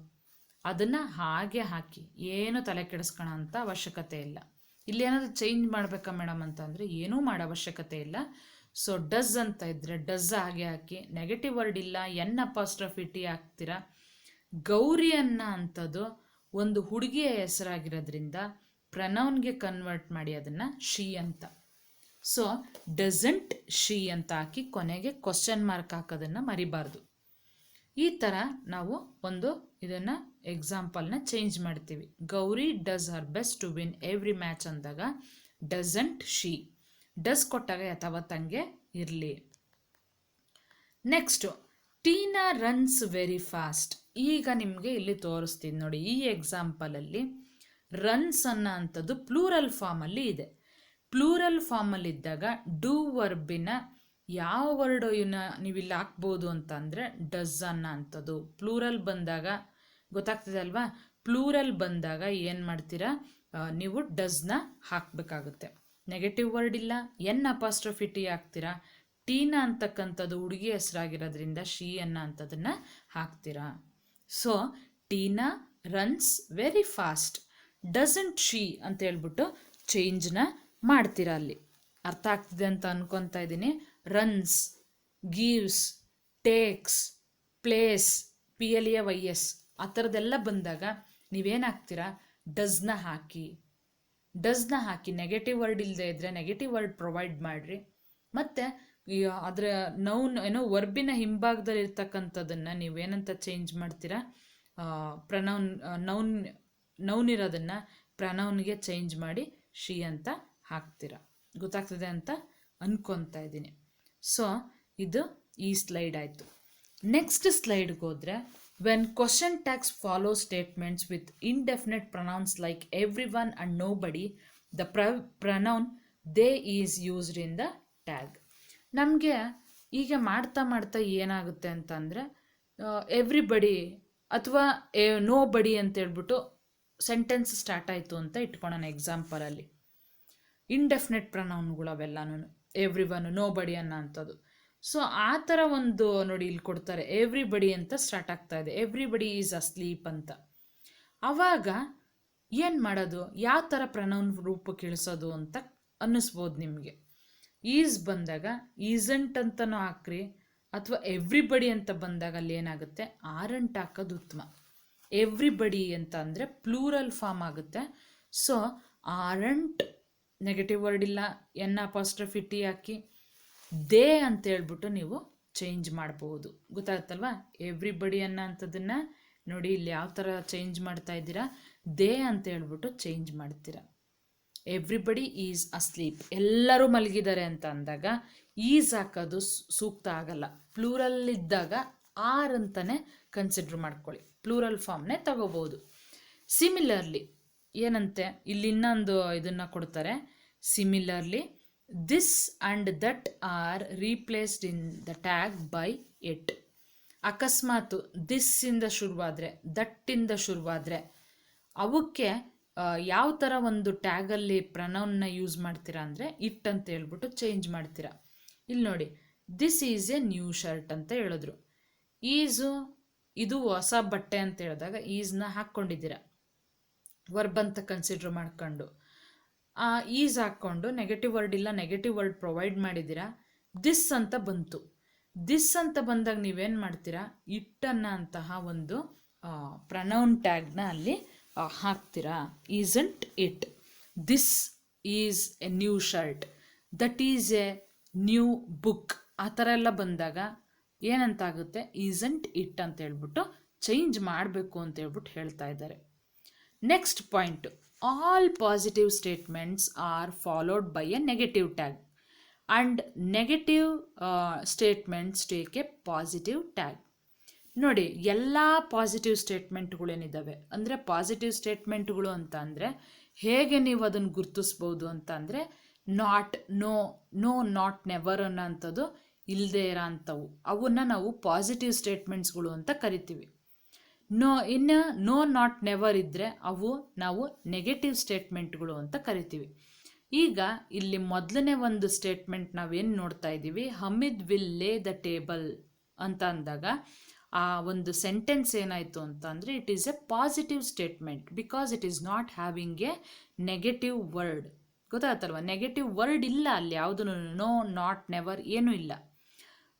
ಅದನ್ನು ಹಾಗೆ ಹಾಕಿ, ಏನು ತಲೆ ಕೆಡಿಸ್ಕೊಳ್ಳೋ ಅಂಥ ಅವಶ್ಯಕತೆ ಇಲ್ಲ. ಇಲ್ಲಿ ಏನಾದರೂ ಚೇಂಜ್ ಮಾಡಬೇಕಾ ಮೇಡಮ್ ಅಂತ ಅಂದರೆ ಏನೂ ಮಾಡೋ ಅವಶ್ಯಕತೆ ಇಲ್ಲ. ಸೊ ಡಸ್ ಅಂತ ಇದ್ದರೆ ಡಸ್ ಹಾಗೆ ಹಾಕಿ, ನೆಗೆಟಿವ್ ವರ್ಡ್ ಇಲ್ಲ, ಎನ್ ಅಪಾಸ್ಟ್ರಫಿ ಟಿ ಹಾಕ್ತೀರಾ. ಗೌರಿ ಅನ್ನೋ ಅಂಥದ್ದು ಒಂದು ಹುಡುಗಿಯ ಹೆಸರಾಗಿರೋದ್ರಿಂದ ಪ್ರನೌನ್ಗೆ ಕನ್ವರ್ಟ್ ಮಾಡಿ ಅದನ್ನು ಶಿ ಅಂತ. ಸೊ ಡಸಂಟ್ ಶಿ ಅಂತ ಹಾಕಿ ಕೊನೆಗೆ ಕ್ವಶನ್ ಮಾರ್ಕ್ ಹಾಕೋದನ್ನು ಮರಿಬಾರ್ದು. ಈ ಥರ ನಾವು ಒಂದು ಇದನ್ನು ಎಕ್ಸಾಂಪಲ್ನ ಚೇಂಜ್ ಮಾಡ್ತೀವಿ. Gauri does her best to win every match ಅಂದಾಗ ಡಸಂಟ್ ಶಿ. ಡಸ್ ಕೊಟ್ಟಾಗ ಯಥಾವತ್ತಂಗೆ ಇರಲಿ. Next Tina runs very fast. ಈಗ ನಿಮಗೆ ಇಲ್ಲಿ ತೋರಿಸ್ತೀನಿ ನೋಡಿ. ಈ ಎಕ್ಸಾಂಪಲಲ್ಲಿ ರನ್ಸ್ ಅನ್ನೋ ಅಂಥದ್ದು ಪ್ಲೂರಲ್ ಫಾರ್ಮಲ್ಲಿ ಇದೆ. ಪ್ಲೂರಲ್ ಫಾರ್ಮಲ್ಲಿದ್ದಾಗ ಡೂ ವರ್ಬಿನ ಯಾವ ವರ್ಡು ಇವನ್ನ ನೀವಿಲ್ಲಿ ಹಾಕ್ಬೋದು ಅಂತ ಅಂದರೆ ಡಸ್ ಅನ್ನೋ ಅಂಥದ್ದು. ಪ್ಲೂರಲ್ ಬಂದಾಗ ಗೊತ್ತಾಗ್ತದೆ ಅಲ್ವಾ? ಪ್ಲೂರಲ್ ಬಂದಾಗ ಏನು ಮಾಡ್ತೀರಾ, ನೀವು ಡಸ್ನ ಹಾಕಬೇಕಾಗುತ್ತೆ. ನೆಗೆಟಿವ್ ವರ್ಡ್ ಇಲ್ಲ, ಎನ್ ಅಪಾಸ್ಟ್ರಫಿ ಟಿ ಹಾಕ್ತೀರಾ. ಟೀನಾ ಅಂತಕ್ಕಂಥದ್ದು ಹುಡುಗಿ ಹೆಸರಾಗಿರೋದ್ರಿಂದ ಶಿ ಅನ್ನೋ ಅಂಥದ್ದನ್ನು ಹಾಕ್ತೀರಾ. So Tina runs very fast, doesn't she ಅಂತ ಹೇಳ್ಬಿಟ್ಟು ಚೇಂಜ್ನ ಮಾಡ್ತೀರಾ. ಅಲ್ಲಿ ಅರ್ಥ ಆಗ್ತಿದೆ ಅಂತ ಅನ್ಕೊತಾ ಇದ್ದೀನಿ. Runs, gives, takes, place, PLAYS ಆ ಥರದ್ದೆಲ್ಲ ಬಂದಾಗ ನೀವೇನು ಹಾಕ್ತೀರಾ, ಡಸ್ನ ಹಾಕಿ. ಡಸ್ನ ಹಾಕಿ ನೆಗೆಟಿವ್ ವರ್ಡ್ ಇಲ್ಲದೆ ಇದ್ದರೆ ನೆಗೆಟಿವ್ ವರ್ಡ್ ಪ್ರೊವೈಡ್ ಮಾಡಿರಿ. ಮತ್ತು ಅದರ ನೌನ್ ಏನೋ ವರ್ಬಿನ ಹಿಂಭಾಗದಲ್ಲಿ ಇರ್ತಕ್ಕಂಥದ್ದನ್ನು ನೀವೇನಂತ ಚೇಂಜ್ ಮಾಡ್ತೀರಾ, ಪ್ರನೌನ್ ನೌನ್ ಇರೋದನ್ನು ಪ್ರನೌನ್ಗೆ ಚೇಂಜ್ ಮಾಡಿ ಶಿ ಅಂತ ಹಾಕ್ತೀರಾ. ಗೊತ್ತಾಗ್ತದೆ ಅಂತ ಅನ್ಕೊತಾ ಇದ್ದೀನಿ. ಸೊ ಇದು ಈ ಸ್ಲೈಡ್ ಆಯಿತು. ನೆಕ್ಸ್ಟ್ ಸ್ಲೈಡ್ಗೆ ಹೋದರೆ, when question tags follow statements with indefinite pronouns like everyone and nobody, the pronoun they is used in the tag. ನಮಗೆ ಈಗ ಮಾಡ್ತಾ ಏನಾಗುತ್ತೆ ಅಂತಂದರೆ, ಎವ್ರಿಬಡಿ ಅಥವಾ ನೋ ಬಡಿ ಅಂತೇಳ್ಬಿಟ್ಟು ಸೆಂಟೆನ್ಸ್ ಸ್ಟಾರ್ಟ್ ಆಯಿತು ಅಂತ ಇಟ್ಕೊಳ್ಳೋಣ ಎಕ್ಸಾಂಪಲಲ್ಲಿ. ಇಂಡೆಫಿನೆಟ್ ಪ್ರೊನೌನ್ಗಳು ಅವೆಲ್ಲನೂ, ಎವ್ರಿ ಒನ್, ನೋ ಬಡಿ ಅನ್ನೋ ಅಂಥದ್ದು. ಸೊ ಆ ಥರ ಒಂದು ನೋಡಿ ಇಲ್ಲಿ ಕೊಡ್ತಾರೆ, ಎವ್ರಿಬಡಿ ಅಂತ ಸ್ಟಾರ್ಟ್ ಆಗ್ತಾ ಇದೆ, ಎವ್ರಿಬಡಿ ಈಸ್ ಅಸ್ಲೀಪ್ ಅಂತ. ಆವಾಗ ಏನು ಮಾಡೋದು, ಯಾವ ಥರ ಪ್ರೊನೌನ್ ರೂಪಕ್ಕೆ ಇಳಿಸೋದು ಅಂತ ಅನ್ನಿಸ್ಬೋದು ನಿಮಗೆ. ಈಸ್ ಬಂದಾಗ ಈಸಂಟ್ ಅಂತನೂ ಹಾಕ್ರಿ, ಅಥವಾ ಎವ್ರಿಬಡಿ ಅಂತ ಬಂದಾಗ ಅಲ್ಲಿ ಏನಾಗುತ್ತೆ, ಆರಂಟ್ ಹಾಕೋದು ಉತ್ತಮ. ಎವ್ರಿಬಡಿ ಅಂತ ಅಂದರೆ ಪ್ಲೂರಲ್ ಫಾರ್ಮ್ ಆಗುತ್ತೆ. ಸೊ ಆರಂಟ್ ನೆಗೆಟಿವ್ ವರ್ಡ್ ಇಲ್ಲ, N' ಹಾಕಿ ದೇ ಅಂತ ಹೇಳ್ಬಿಟ್ಟು ನೀವು ಚೇಂಜ್ ಮಾಡ್ಬೋದು. ಗೊತ್ತಾಗುತ್ತಲ್ವಾ? ಎವ್ರಿಬಡಿ ಅನ್ನೋ ಅಂಥದ್ದನ್ನು ನೋಡಿ ಇಲ್ಲಿ ಯಾವ ಥರ ಚೇಂಜ್ ಮಾಡ್ತಾ ಇದ್ದೀರಾ, ದೇ ಅಂತ ಹೇಳ್ಬಿಟ್ಟು ಚೇಂಜ್ ಮಾಡ್ತೀರಾ. ಎವ್ರಿಬಡಿ ಈಸ್ ಅಸ್ಲೀಪ್, ಎಲ್ಲರೂ ಮಲಗಿದ್ದಾರೆ ಅಂತ ಅಂದಾಗ ಈಸ್ ಹಾಕೋದು ಸೂಕ್ತ ಆಗಲ್ಲ. ಪ್ಲೂರಲ್ ಇದ್ದಾಗ ಆರ್ ಅಂತಲೇ ಕನ್ಸಿಡ್ರ್ ಮಾಡ್ಕೊಳ್ಳಿ, ಪ್ಲೂರಲ್ ಫಾರ್ಮ್ನೇ ತಗೋಬೋದು. ಸಿಮಿಲರ್ಲಿ ಏನಂತೆ ಇಲ್ಲಿ ಇನ್ನೊಂದು ಇದನ್ನು ಕೊಡ್ತಾರೆ, similarly this and that are replaced in the tag by it. ಅಕಸ್ಮಾತ್ ದಿಸ್ಸಿಂದ ಶುರುವಾದರೆ, ದಟ್ಟಿಂದ ಶುರುವಾದರೆ ಅವಕ್ಕೆ ಯಾವ ಥರ ಒಂದು ಟ್ಯಾಗಲ್ಲಿ ಪ್ರೊನೌನ್ನ ಯೂಸ್ ಮಾಡ್ತೀರಾ ಅಂದರೆ ಇಟ್ ಅಂತ ಹೇಳ್ಬಿಟ್ಟು ಚೇಂಜ್ ಮಾಡ್ತೀರಾ. ಇಲ್ಲಿ ನೋಡಿ, this is A new shirt ಅಂತ ಹೇಳಿದ್ರು. ಈಸು ಇದು ಹೊಸ ಬಟ್ಟೆ ಅಂತ ಹೇಳಿದಾಗ ಈಸ್ನ ಹಾಕ್ಕೊಂಡಿದ್ದೀರಾ, ವರ್ಬ್ ಅಂತ ಕನ್ಸಿಡ್ರ್ ಮಾಡ್ಕೊಂಡು. ಈಸ್ ಹಾಕ್ಕೊಂಡು ನೆಗೆಟಿವ್ ವರ್ಡ್ ಇಲ್ಲ, ನೆಗೆಟಿವ್ ವರ್ಡ್ ಪ್ರೊವೈಡ್ ಮಾಡಿದ್ದೀರಾ, ದಿಸ್ ಅಂತ ಬಂತು. ದಿಸ್ ಅಂತ ಬಂದಾಗ ನೀವೇನು ಮಾಡ್ತೀರಾ, ಇಟ್ಟನ್ನ ಅಂತಹ ಒಂದು ಪ್ರೊನೌನ್ ಟ್ಯಾಗ್ನ ಅಲ್ಲಿ ಹಾಕ್ತೀರಾ. Isn't it, this is A new shirt, that is A new book, ಆ ಥರ ಎಲ್ಲ ಬಂದಾಗ ಏನಂತಾಗುತ್ತೆ, ಈಸಂಟ್ ಇಟ್ ಅಂತ ಹೇಳ್ಬಿಟ್ಟು ಚೇಂಜ್ ಮಾಡಬೇಕು ಅಂತ ಹೇಳ್ಬಿಟ್ಟು ಹೇಳ್ತಾ ಇದ್ದಾರೆ. Next point, all positive statements are followed by A negative tag and negative statements take A positive tag. ನೋಡಿ, ಎಲ್ಲ ಪಾಸಿಟಿವ್ ಸ್ಟೇಟ್ಮೆಂಟ್ಗಳೇನಿದ್ದಾವೆ ಅಂದರೆ, ಪಾಸಿಟಿವ್ ಸ್ಟೇಟ್ಮೆಂಟ್ಗಳು ಅಂತ ಅಂದರೆ ಹೇಗೆ ನೀವು ಅದನ್ನು ಗುರುತಿಸ್ಬೋದು ಅಂತ ಅಂದರೆ, not, no, no, not, never ಅನ್ನೋ ಅಂಥದ್ದು ಇಲ್ಲದೇ ಇರೋ ಅಂಥವು, ಅವನ್ನ ನಾವು ಪಾಸಿಟಿವ್ ಸ್ಟೇಟ್ಮೆಂಟ್ಸ್ಗಳು ಅಂತ ಕರಿತೀವಿ. ಇನ್ನು ನೋ, ನಾಟ್, ನೆವರ್ ಇದ್ದರೆ ಅವು ನಾವು ನೆಗೆಟಿವ್ ಸ್ಟೇಟ್ಮೆಂಟ್ಗಳು ಅಂತ ಕರಿತೀವಿ. ಈಗ ಇಲ್ಲಿ ಮೊದಲನೇ ಒಂದು ಸ್ಟೇಟ್ಮೆಂಟ್ ನಾವೇನು ನೋಡ್ತಾ ಇದ್ದೀವಿ, Hamid will lay the table ಅಂತ ಅಂದಾಗ ಆ ಒಂದು ಸೆಂಟೆನ್ಸ್ ಏನಾಯಿತು ಅಂತ ಅಂದರೆ, it is a positive statement because it is not having a negative word. ಗೊತ್ತಾಗತ್ತಲ್ವ? ನೆಗೆಟಿವ್ ವರ್ಡ್ ಇಲ್ಲ ಅಲ್ಲಿ ಯಾವುದೂ, ನೋ, ನಾಟ್, ನೆವರ್ ಏನೂ ಇಲ್ಲ.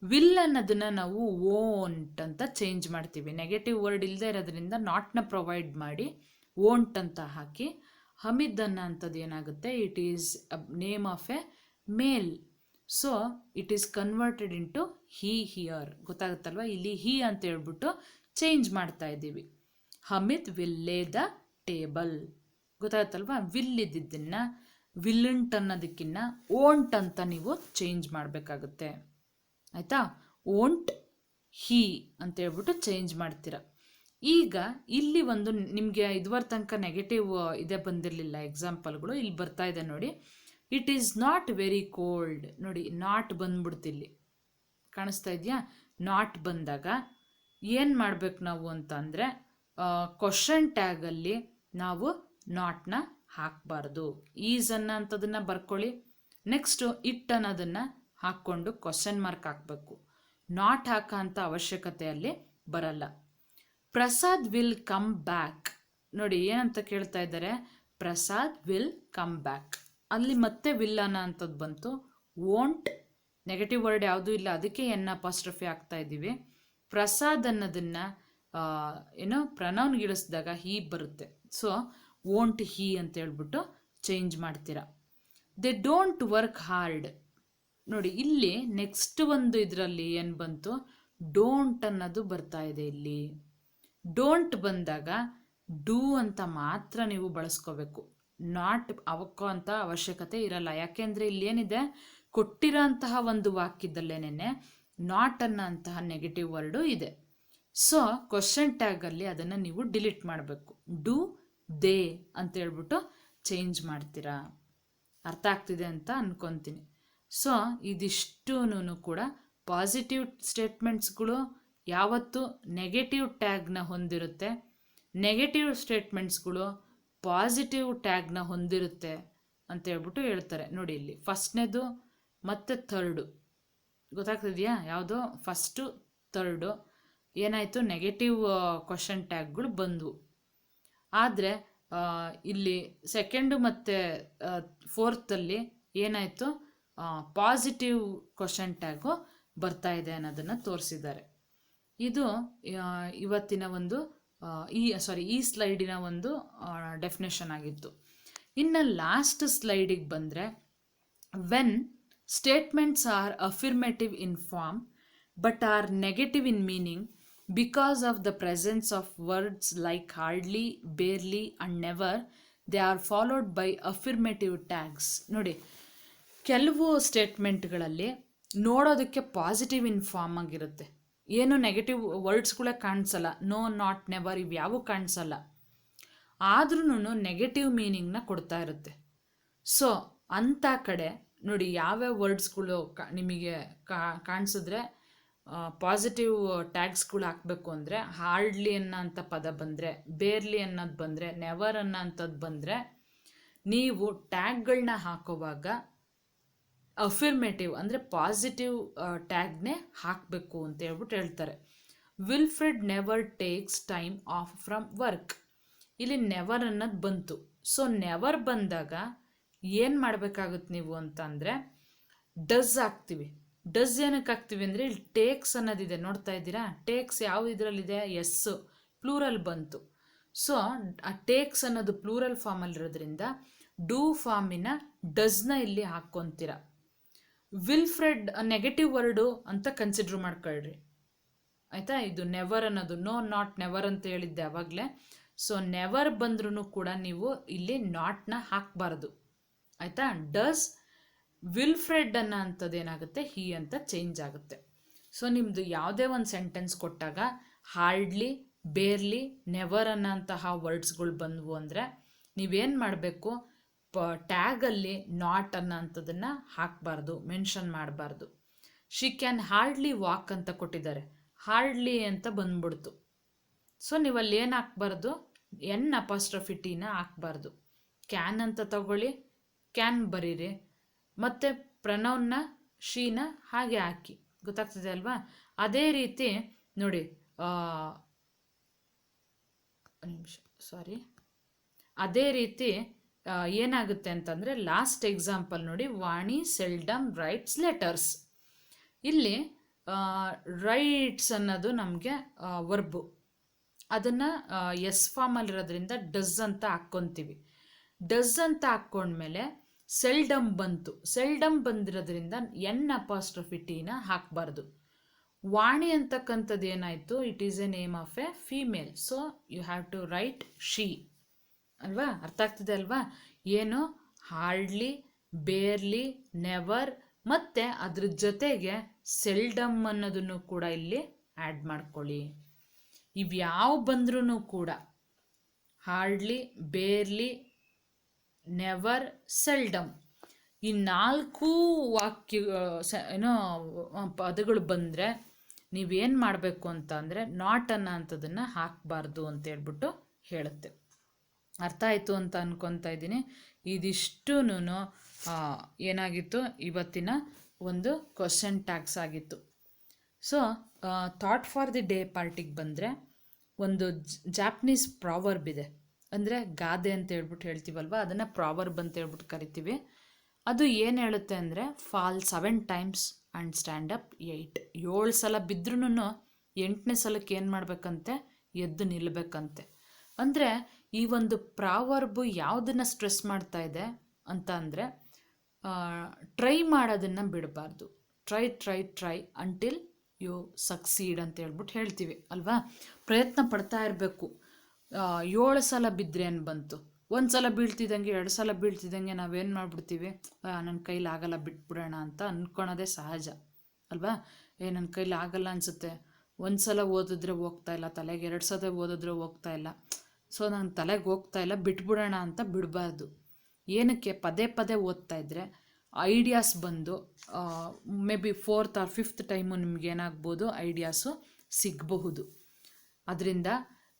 ವಿಲ್ ಅನ್ನೋದನ್ನು ನಾವು ವೋಂಟ್ ಅಂತ ಚೇಂಜ್ ಮಾಡ್ತೀವಿ. ನೆಗೆಟಿವ್ ವರ್ಡ್ ಇಲ್ಲದೆ ಇರೋದ್ರಿಂದ ನಾಟ್ನ ಪ್ರೊವೈಡ್ ಮಾಡಿ ವೋಂಟ್ ಅಂತ ಹಾಕಿ, ಹಮೀದ್ ಅನ್ನೋ ಅಂಥದ್ದು ಏನಾಗುತ್ತೆ, it is name of a male, so it is converted into he here. ಗೊತ್ತಾಗುತ್ತಲ್ವ? ಇಲ್ಲಿ ಹಿ ಅಂತ ಹೇಳ್ಬಿಟ್ಟು ಚೇಂಜ್ ಮಾಡ್ತಾ ಇದ್ದೀವಿ. Hamid will lay the table. ಗೊತ್ತಾಗುತ್ತಲ್ವ? ವಿಲ್ ಇದ್ದಿದ್ದನ್ನು ವಿಲ್ಲಂಟ್ ಅನ್ನೋದಕ್ಕಿನ್ನ ಓಂಟ್ ಅಂತ ನೀವು ಚೇಂಜ್ ಮಾಡಬೇಕಾಗುತ್ತೆ. ಆಯಿತಾ? ಓಂಟ್ ಹಿ ಅಂತ ಹೇಳ್ಬಿಟ್ಟು ಚೇಂಜ್ ಮಾಡ್ತೀರ. ಈಗ ಇಲ್ಲಿ ಒಂದು ನಿಮಗೆ ಇದುವರೆ ತನಕ ನೆಗೆಟಿವ್ ಇದೇ ಬಂದಿರಲಿಲ್ಲ ಎಕ್ಸಾಂಪಲ್ಗಳು, ಇಲ್ಲಿ ಬರ್ತಾ ಇದೆ ನೋಡಿ. It is not very cold. ನೋಡಿ, ನಾಟ್ ಬಂದ್ಬಿಡ್ತಿಲ್ಲಿ, ಕಾಣಿಸ್ತಾ ಇದೆಯಾ? ನಾಟ್ ಬಂದಾಗ ಏನು ಮಾಡಬೇಕು ನಾವು ಅಂತ ಅಂದರೆ, ಕ್ವಶನ್ ಟ್ಯಾಗಲ್ಲಿ ನಾವು ನಾಟ್ನ ಹಾಕಬಾರ್ದು. ಈಸ್ ಅನ್ನೋ ಅಂಥದನ್ನು ಬರ್ಕೊಳ್ಳಿ. ನೆಕ್ಸ್ಟು ಇಟ್ ಅನ್ನೋದನ್ನು ಹಾಕ್ಕೊಂಡು ಕ್ವಶನ್ ಮಾರ್ಕ್ ಹಾಕಬೇಕು. ನಾಟ್ ಹಾಕೋ ಅಂಥ ಅವಶ್ಯಕತೆಯಲ್ಲಿ ಬರಲ್ಲ. Prasad will come back. ನೋಡಿ, ಏನಂತ ಕೇಳ್ತಾ ಇದ್ದಾರೆ, ಪ್ರಸಾದ್ ವಿಲ್ ಕಮ್ ಬ್ಯಾಕ್. ಅಲ್ಲಿ ಮತ್ತೆ ವಿಲ್ ಅನ್ನೋ ಅಂಥದ್ದು ಬಂತು. ವೋಂಟ್, ನೆಗೆಟಿವ್ ವರ್ಡ್ ಯಾವುದೂ ಇಲ್ಲ, ಅದಕ್ಕೆ N' ಆಗ್ತಾ ಇದ್ದೀವಿ. ಪ್ರಸಾದ್ ಅನ್ನೋದನ್ನು ಏನೋ ಪ್ರೊನೌನ್ ಇಳಿಸಿದಾಗ ಹೀ ಬರುತ್ತೆ. ಸೊ ವೋಂಟ್ ಹೀ ಅಂತ ಹೇಳ್ಬಿಟ್ಟು ಚೇಂಜ್ ಮಾಡ್ತೀರಾ. They don't work hard. ನೋಡಿ, ಇಲ್ಲಿ ನೆಕ್ಸ್ಟ್ ಒಂದು ಇದರಲ್ಲಿ ಏನು ಬಂತು, ಡೋಂಟ್ ಅನ್ನೋದು ಬರ್ತಾ ಇದೆ. ಇಲ್ಲಿ ಡೋಂಟ್ ಬಂದಾಗ ಡೂ ಅಂತ ಮಾತ್ರ ನೀವು ಬಳಸ್ಕೋಬೇಕು. ನಾಟ್ ಅವಕ್ಕೋ ಅಂತ ಅವಶ್ಯಕತೆ ಇರಲ್ಲ. ಯಾಕೆಂದರೆ ಇಲ್ಲಿ ಏನಿದೆ, ಕೊಟ್ಟಿರೋಂತಹ ಒಂದು ವಾಕ್ಯದಲ್ಲೇನೆ ನಾಟ್ ಅನ್ನೋಂತಹ ನೆಗೆಟಿವ್ ವರ್ಡು ಇದೆ. ಸೊ ಕ್ವಶನ್ ಟ್ಯಾಗಲ್ಲಿ ಅದನ್ನು ನೀವು ಡಿಲೀಟ್ ಮಾಡಬೇಕು. ಡು, ದೇ ಅಂತ ಹೇಳ್ಬಿಟ್ಟು ಚೇಂಜ್ ಮಾಡ್ತೀರಾ. ಅರ್ಥ ಆಗ್ತಿದೆ ಅಂತ ಅನ್ಕೊತೀನಿ. ಸೊ ಇದಿಷ್ಟೂ ಕೂಡ ಪಾಸಿಟಿವ್ ಸ್ಟೇಟ್ಮೆಂಟ್ಸ್ಗಳು ಯಾವತ್ತು ನೆಗೆಟಿವ್ ಟ್ಯಾಗ್ನ ಹೊಂದಿರುತ್ತೆ, ನೆಗೆಟಿವ್ ಸ್ಟೇಟ್ಮೆಂಟ್ಸ್ಗಳು ಪಾಸಿಟಿವ್ ಟ್ಯಾಗ್ನ ಹೊಂದಿರುತ್ತೆ ಅಂತ ಹೇಳ್ಬಿಟ್ಟು ಹೇಳ್ತಾರೆ. ನೋಡಿ ಇಲ್ಲಿ ಫಸ್ಟ್ನೇದು ಮತ್ತು ಥರ್ಡು ಗೊತ್ತಾಗ್ತಿದೆಯಾ? ಯಾವುದೋ ಫಸ್ಟು ಥರ್ಡು ಏನಾಯಿತು, ನೆಗೆಟಿವ್ ಕ್ವಶನ್ ಟ್ಯಾಗ್ಗಳು ಬಂದವು. ಆದರೆ ಇಲ್ಲಿ ಸೆಕೆಂಡು ಮತ್ತು ಫೋರ್ತಲ್ಲಿ ಏನಾಯಿತು, ಪಾಸಿಟಿವ್ ಕ್ವಶನ್ ಟ್ಯಾಗು ಬರ್ತಾ ಇದೆ ಅನ್ನೋದನ್ನು ತೋರಿಸಿದ್ದಾರೆ. ಇದು ಇವತ್ತಿನ ಒಂದು ಈ ಸ್ಲೈಡಿನ ಒಂದು ಡೆಫಿನೇಷನ್ ಆಗಿತ್ತು. ಇನ್ನು ಲಾಸ್ಟ್ ಸ್ಲೈಡಿಗೆ ಬಂದರೆ, when statements are affirmative in form but are negative in meaning because of the presence of words like hardly, barely and never, they are followed by affirmative tags. ನೋಡಿ, ಕೆಲವು ಸ್ಟೇಟ್ಮೆಂಟ್ಗಳಲ್ಲಿ ನೋಡೋದಕ್ಕೆ ಪಾಸಿಟಿವ್ ಇನ್ ಫಾರ್ಮ್ ಆಗಿರುತ್ತೆ, ಏನು negative ವರ್ಡ್ಸ್ಗಳೇ ಕಾಣಿಸಲ್ಲ, no, not, never ಇವ್ಯಾವೂ ಕಾಣಿಸಲ್ಲ, ಆದ್ರೂ negative ಮೀನಿಂಗ್ನ ಕೊಡ್ತಾ ಇರುತ್ತೆ. ಸೊ ಅಂಥ ಕಡೆ ನೋಡಿ, ಯಾವ್ಯಾವ ವರ್ಡ್ಸ್ಗಳು ನಿಮಗೆ ಕಾಣಿಸಿದ್ರೆ ಪಾಸಿಟಿವ್ ಟ್ಯಾಗ್ಸ್ಗಳು ಹಾಕಬೇಕು ಅಂದರೆ, ಹಾರ್ಡ್ಲಿ ಅನ್ನೋಂಥ ಪದ ಬಂದರೆ, ಬೇರ್ಲಿ ಅನ್ನೋದು ಬಂದರೆ, ನೆವರ್ ಅನ್ನೋಂಥದ್ದು ಬಂದರೆ, ನೀವು ಟ್ಯಾಗ್ಗಳನ್ನ ಹಾಕೋವಾಗ ಅಫಿರ್ಮೇಟಿವ್ ಅಂದರೆ ಪಾಸಿಟಿವ್ ಟ್ಯಾಗ್ನೇ ಹಾಕಬೇಕು ಅಂತ ಹೇಳ್ಬಿಟ್ಟು ಹೇಳ್ತಾರೆ. Wilfred never takes time off from work, ಇಲ್ಲಿ ನೆವರ್ ಅನ್ನೋದು ಬಂತು. ಸೊ ನೆವರ್ ಬಂದಾಗ ಏನು ಮಾಡಬೇಕಾಗುತ್ತೆ ನೀವು ಅಂತ ಅಂದರೆ, ಡಸ್ ಹಾಕ್ತೀವಿ. ಡಸ್ ಏನಕ್ಕೆ ಹಾಕ್ತೀವಿ ಅಂದರೆ, ಇಲ್ಲಿ ಟೇಕ್ಸ್ ಅನ್ನೋದಿದೆ, ನೋಡ್ತಾ ಇದ್ದೀರಾ? ಟೇಕ್ಸ್ ಯಾವ ಇದರಲ್ಲಿದೆ? ಎಸ್, ಪ್ಲೂರಲ್ ಬಂತು. ಸೊ ಆ ಟೇಕ್ಸ್ ಅನ್ನೋದು ಪ್ಲೂರಲ್ ಫಾರ್ಮಲ್ಲಿರೋದ್ರಿಂದ ಡೂ ಫಾರ್ಮಿನ ಡಸ್ನ ಇಲ್ಲಿ ಹಾಕ್ಕೊತೀರ. ವಿಲ್ಫ್ರೆಡ್ ನೆಗೆಟಿವ್ ವರ್ಡು ಅಂತ ಕನ್ಸಿಡ್ರ್ ಮಾಡ್ಕೊಳ್ರಿ, ಆಯಿತಾ? ಇದು ನೆವರ್ ಅನ್ನೋದು ನೋ, ನಾಟ್, ನೆವರ್ ಅಂತ ಹೇಳಿದ್ದೆ ಆವಾಗಲೇ. ಸೊ ನೆವರ್ ಬಂದ್ರೂ ಕೂಡ ನೀವು ಇಲ್ಲಿ ನಾಟ್ನ ಹಾಕಬಾರ್ದು, ಆಯಿತಾ? ಡಸ್ ವಿಲ್ಫ್ರೆಡ್ ಅನ್ನೋ ಅಂಥದ್ದು ಏನಾಗುತ್ತೆ, ಹೀ ಅಂತ ಚೇಂಜ್ ಆಗುತ್ತೆ. ಸೊ ನಿಮ್ಮದು ಯಾವುದೇ ಒಂದು ಸೆಂಟೆನ್ಸ್ ಕೊಟ್ಟಾಗ ಹಾರ್ಡ್ಲಿ, ಬೇರ್ಲಿ, ನೆವರ್ ಅನ್ನೋಂತಹ ವರ್ಡ್ಸ್ಗಳು ಬಂದವು ಅಂದರೆ ನೀವೇನು ಮಾಡಬೇಕು, ಟ್ಯಾಗಲ್ಲಿ ನಾಟ್ ಅನ್ನೋಂಥದ್ದನ್ನು ಹಾಕಬಾರ್ದು, ಮೆನ್ಷನ್ ಮಾಡಬಾರ್ದು. ಶಿ ಕ್ಯಾನ್ ಹಾರ್ಡ್ಲಿ ವಾಕ್ ಅಂತ ಕೊಟ್ಟಿದ್ದಾರೆ, ಹಾರ್ಡ್ಲಿ ಅಂತ ಬಂದ್ಬಿಡ್ತು. ಸೊ ನೀವಲ್ಲಿ ಏನು ಹಾಕ್ಬಾರ್ದು, ಎನ್ ಅಪಾಸ್ಟ್ರಫಿ ಟೀನ ಹಾಕ್ಬಾರ್ದು. ಕ್ಯಾನ್ ಅಂತ ತಗೊಳ್ಳಿ, ಕ್ಯಾನ್ ಬರೀರಿ, ಮತ್ತು ಪ್ರನೌನ್ನ ಶೀನ ಹಾಗೆ ಹಾಕಿ. ಗೊತ್ತಾಗ್ತದೆ ಅಲ್ವಾ? ಅದೇ ರೀತಿ ನೋಡಿ, ಅದೇ ರೀತಿ ಏನಾಗುತ್ತೆ ಅಂತಂದರೆ, ಲಾಸ್ಟ್ ಎಕ್ಸಾಂಪಲ್ ನೋಡಿ, ವಾಣಿ ಸೆಲ್ಡಮ್ ರೈಟ್ಸ್ ಲೆಟರ್ಸ್. ಇಲ್ಲಿ ರೈಟ್ಸ್ ಅನ್ನೋದು ನಮಗೆ ವರ್ಬು, ಅದನ್ನು ಎಸ್ ಫಾರ್ಮಲ್ಲಿರೋದ್ರಿಂದ ಡಸ್ ಅಂತ ಹಾಕ್ಕೊತೀವಿ. ಡಸ್ ಅಂತ ಹಾಕ್ಕೊಂಡ್ಮೇಲೆ ಸೆಲ್ಡಮ್ ಬಂತು, ಸೆಲ್ಡಮ್ ಬಂದಿರೋದ್ರಿಂದ ಎನ್ ಅಪಾಸ್ಟ್ರಫಿ ಟೀನ ಹಾಕಬಾರ್ದು. ವಾಣಿ ಅಂತಕ್ಕಂಥದ್ದು ಏನಾಯಿತು, it is a name of a female, so you have to write she ಅಲ್ವಾ? ಅರ್ಥ ಆಗ್ತಿದೆ ಅಲ್ವಾ? ಏನು ಹಾರ್ಡ್ಲಿ, ಬೇರ್ಲಿ, ನೆವರ್ ಮತ್ತು ಅದ್ರ ಜೊತೆಗೆ ಸೆಲ್ಡಮ್ ಅನ್ನೋದನ್ನು ಕೂಡ ಇಲ್ಲಿ ಆ್ಯಡ್ ಮಾಡ್ಕೊಳ್ಳಿ. ಇವ್ಯಾವ ಬಂದ್ರೂ ಕೂಡ ಹಾರ್ಡ್ಲಿ, ಬೇರ್ಲಿ, ನೆವರ್, ಸೆಲ್ಡಮ್ ಈ 4 ವಾಕ್ಯ ಪದಗಳು ಬಂದರೆ ನೀವೇನು ಮಾಡಬೇಕು ಅಂತ ಅಂದರೆ, ನಾಟ್ ಅನ್ನೋ ಅಂಥದ್ದನ್ನು ಹಾಕಬಾರ್ದು ಅಂತ ಹೇಳ್ಬಿಟ್ಟು ಹೇಳುತ್ತೆ. ಅರ್ಥ ಆಯಿತು ಅಂತ ಅನ್ಕೊತಾ ಇದ್ದೀನಿ. ಇದಿಷ್ಟೂ ಏನಾಗಿತ್ತು, ಇವತ್ತಿನ ಒಂದು ಕ್ವಶನ್ ಟ್ಯಾಗ್ಸ್ ಆಗಿತ್ತು. So thought for the day ಪಾರ್ಟಿಗೆ ಬಂದರೆ, ಒಂದು ಜಾಪನೀಸ್ ಪ್ರಾವರ್ಬ್ ಇದೆ, ಅಂದರೆ ಗಾದೆ ಅಂತ ಹೇಳ್ಬಿಟ್ಟು ಹೇಳ್ತೀವಲ್ವ, ಅದನ್ನು ಪ್ರಾವರ್ಬ್ ಅಂತ ಹೇಳ್ಬಿಟ್ಟು ಕರಿತೀವಿ. ಅದು ಏನು ಹೇಳುತ್ತೆ ಅಂದರೆ, fall 7 times and stand up 8. 7 ಸಲ ಬಿದ್ರೂ 8ನೇ ಸಲಕ್ಕೆ ಏನು ಮಾಡಬೇಕಂತೆ, ಎದ್ದು ನಿಲ್ಲಬೇಕಂತೆ. ಅಂದರೆ ಈ ಒಂದು ಪ್ರಾವರ್ಬು ಯಾವುದನ್ನು ಸ್ಟ್ರೆಸ್ ಮಾಡ್ತಾ ಇದೆ ಅಂತ ಅಂದರೆ, ಟ್ರೈ ಮಾಡೋದನ್ನು ಬಿಡಬಾರ್ದು. Try try try until you succeed ಅಂತ ಹೇಳ್ಬಿಟ್ಟು ಹೇಳ್ತೀವಿ ಅಲ್ವಾ? ಪ್ರಯತ್ನ ಪಡ್ತಾ ಇರಬೇಕು. 7 ಸಲ ಬಿದ್ದರೆ ಏನು ಬಂತು, ಒಂದು ಸಲ ಬೀಳ್ತಿದ್ದಂಗೆ 2 ಸಲ ಬೀಳ್ತಿದ್ದಂಗೆ ನಾವೇನು ಮಾಡಿಬಿಡ್ತೀವಿ, ನನ್ನ ಕೈಲಿ ಆಗಲ್ಲ ಬಿಟ್ಬಿಡೋಣ ಅಂತ ಅಂದ್ಕೊಳೋದೇ ಸಹಜ ಅಲ್ವಾ. ನನ್ನ ಕೈಲಿ ಆಗಲ್ಲ ಅನಿಸುತ್ತೆ, ಒಂದು ಸಲ ಓದಿದ್ರೆ ಹೋಗ್ತಾಯಿಲ್ಲ ತಲೆಗೆ, 2 ಸಲ ಓದಿದ್ರೆ ಹೋಗ್ತಾಯಿಲ್ಲ, ಸೊ ನನ್ನ ತಲೆಗೆ ಹೋಗ್ತಾಯಿಲ್ಲ ಬಿಟ್ಬಿಡೋಣ ಅಂತ ಬಿಡಬಾರ್ದು. ಏನಕ್ಕೆ ಪದೇ ಪದೇ ಓದ್ತಾ ಇದ್ದರೆ ಐಡಿಯಾಸ್ ಬಂದು maybe 4th or 5th time ನಿಮ್ಗೇನಾಗ್ಬೋದು, ಐಡಿಯಾಸು ಸಿಗಬಹುದು. ಅದರಿಂದ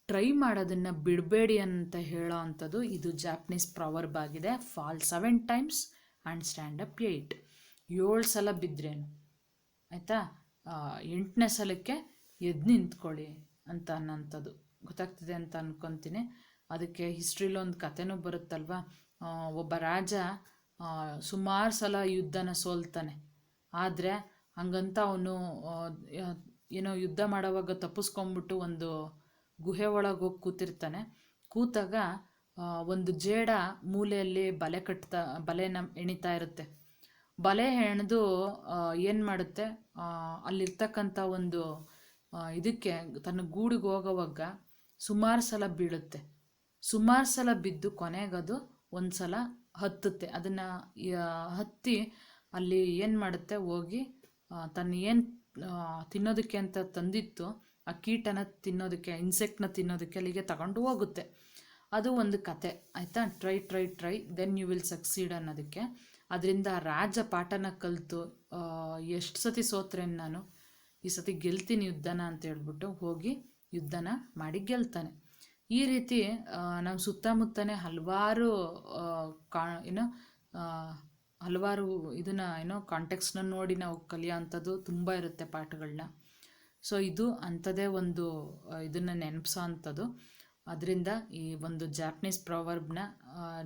ಟ್ರೈ ಮಾಡೋದನ್ನು ಬಿಡಬೇಡಿ ಅಂತ ಹೇಳೋ ಅಂಥದ್ದು ಇದು ಜಾಪನೀಸ್ ಪ್ರಾವರ್ಬ್ ಆಗಿದೆ. Fall 7 times and stand up 8. 7 ಸಲ ಬಿದ್ರೇನು ಆಯಿತಾ, 8ನೇ ಸಲಕ್ಕೆ ಎದ್ದು ನಿಂತ್ಕೊಳ್ಳಿ ಅಂತ ಅನ್ನೋಂಥದ್ದು ಗೊತ್ತಾಗ್ತಿದೆ ಅಂತ ಅಂದ್ಕೊತೀನಿ. ಅದಕ್ಕೆ ಹಿಸ್ಟ್ರಿಲಿ ಒಂದು ಕಥೆನೂ ಬರುತ್ತಲ್ವ, ಒಬ್ಬ ರಾಜ ಸುಮಾರು ಸಲ ಯುದ್ಧನ ಸೋಲ್ತಾನೆ. ಆದರೆ ಹಂಗಂತ ಅವನು ಏನೋ ಯುದ್ಧ ಮಾಡೋವಾಗ ತಪ್ಪಿಸ್ಕೊಂಬಿಟ್ಟು ಒಂದು ಗುಹೆ ಒಳಗೆ ಹೋಗಿ ಕೂತಿರ್ತಾನೆ. ಕೂತಾಗ ಒಂದು ಜೇಡ ಮೂಲೆಯಲ್ಲಿ ಬಲೆನ ಎಣಿತಾ ಇರುತ್ತೆ. ಬಲೆ ಹೆಣೆದು ಏನು ಮಾಡುತ್ತೆ, ಅಲ್ಲಿರ್ತಕ್ಕಂಥ ಒಂದು ಇದಕ್ಕೆ ತನ್ನ ಗೂಡಿಗೆ ಹೋಗೋವಾಗ ಸುಮಾರು ಸಲ ಬೀಳುತ್ತೆ. ಸುಮಾರು ಸಲ ಬಿದ್ದು ಕೊನೆಗದು ಒಂದು ಸಲ ಹತ್ತುತ್ತೆ. ಅದನ್ನು ಹತ್ತಿ ಅಲ್ಲಿ ಏನು ಮಾಡುತ್ತೆ, ಹೋಗಿ ತನ್ನ ಏನು ತಿನ್ನೋದಕ್ಕೆ ಅಂತ ತಂದಿತ್ತು ಆ ಕೀಟನ ತಿನ್ನೋದಕ್ಕೆ, ಇನ್ಸೆಕ್ಟ್ನ ತಿನ್ನೋದಕ್ಕೆ ಅಲ್ಲಿಗೆ ತಗೊಂಡು ಹೋಗುತ್ತೆ. ಅದು ಒಂದು ಕತೆ ಆಯಿತಾ. Try then you will succeed ಅನ್ನೋದಕ್ಕೆ. ಅದರಿಂದ ರಾಜ ಪಾಠನ ಕಲಿತು ಎಷ್ಟು ಸತಿ ಸೋತ್ರೇನು ನಾನು ಈ ಸತಿ ಗೆಲ್ತೀನಿ ಯುದ್ಧನ ಅಂತ ಹೇಳ್ಬಿಟ್ಟು ಹೋಗಿ ಯುದ್ಧನ ಮಾಡಿ ಗೆಲ್ತಾನೆ. ಈ ರೀತಿ ನಮ್ಮ ಸುತ್ತಮುತ್ತನೇ ಹಲವಾರು ಹಲವಾರು ಇದನ್ನು ಕಾಂಟೆಕ್ಸ್ನ ನೋಡಿ ನಾವು ಕಲಿಯೋ ಅಂಥದ್ದು ತುಂಬ ಇರುತ್ತೆ ಪಾಠಗಳನ್ನ. ಸೊ ಇದು ಅಂಥದ್ದೇ ಒಂದು ಇದನ್ನು ನೆನಪಿಸೋ ಅಂಥದ್ದು. ಅದರಿಂದ ಈ ಒಂದು ಜಾಪನೀಸ್ ಪ್ರಾವರ್ಬ್ನ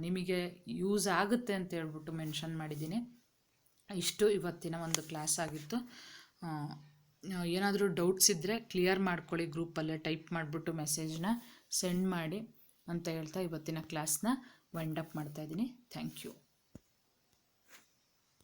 ನಿಮಗೆ ಯೂಸ್ ಆಗುತ್ತೆ ಅಂತ ಹೇಳ್ಬಿಟ್ಟು ಮೆನ್ಷನ್ ಮಾಡಿದ್ದೀನಿ. ಇಷ್ಟು ಇವತ್ತಿನ ಒಂದು ಕ್ಲಾಸ್ ಆಗಿತ್ತು. ಏನಾದರೂ ಡೌಟ್ಸ್ ಇದ್ದರೆ ಕ್ಲಿಯರ್ ಮಾಡ್ಕೊಳ್ಳಿ, ಗ್ರೂಪಲ್ಲೇ ಟೈಪ್ ಮಾಡಿಬಿಟ್ಟು ಮೆಸೇಜ್ನ ಸೆಂಡ್ ಮಾಡಿ ಅಂತ ಹೇಳ್ತಾ ಇವತ್ತಿನ ಕ್ಲಾಸ್ನ ವೈಂಡ್ ಅಪ್ ಮಾಡ್ತಾಯಿದ್ದೀನಿ. Thank you.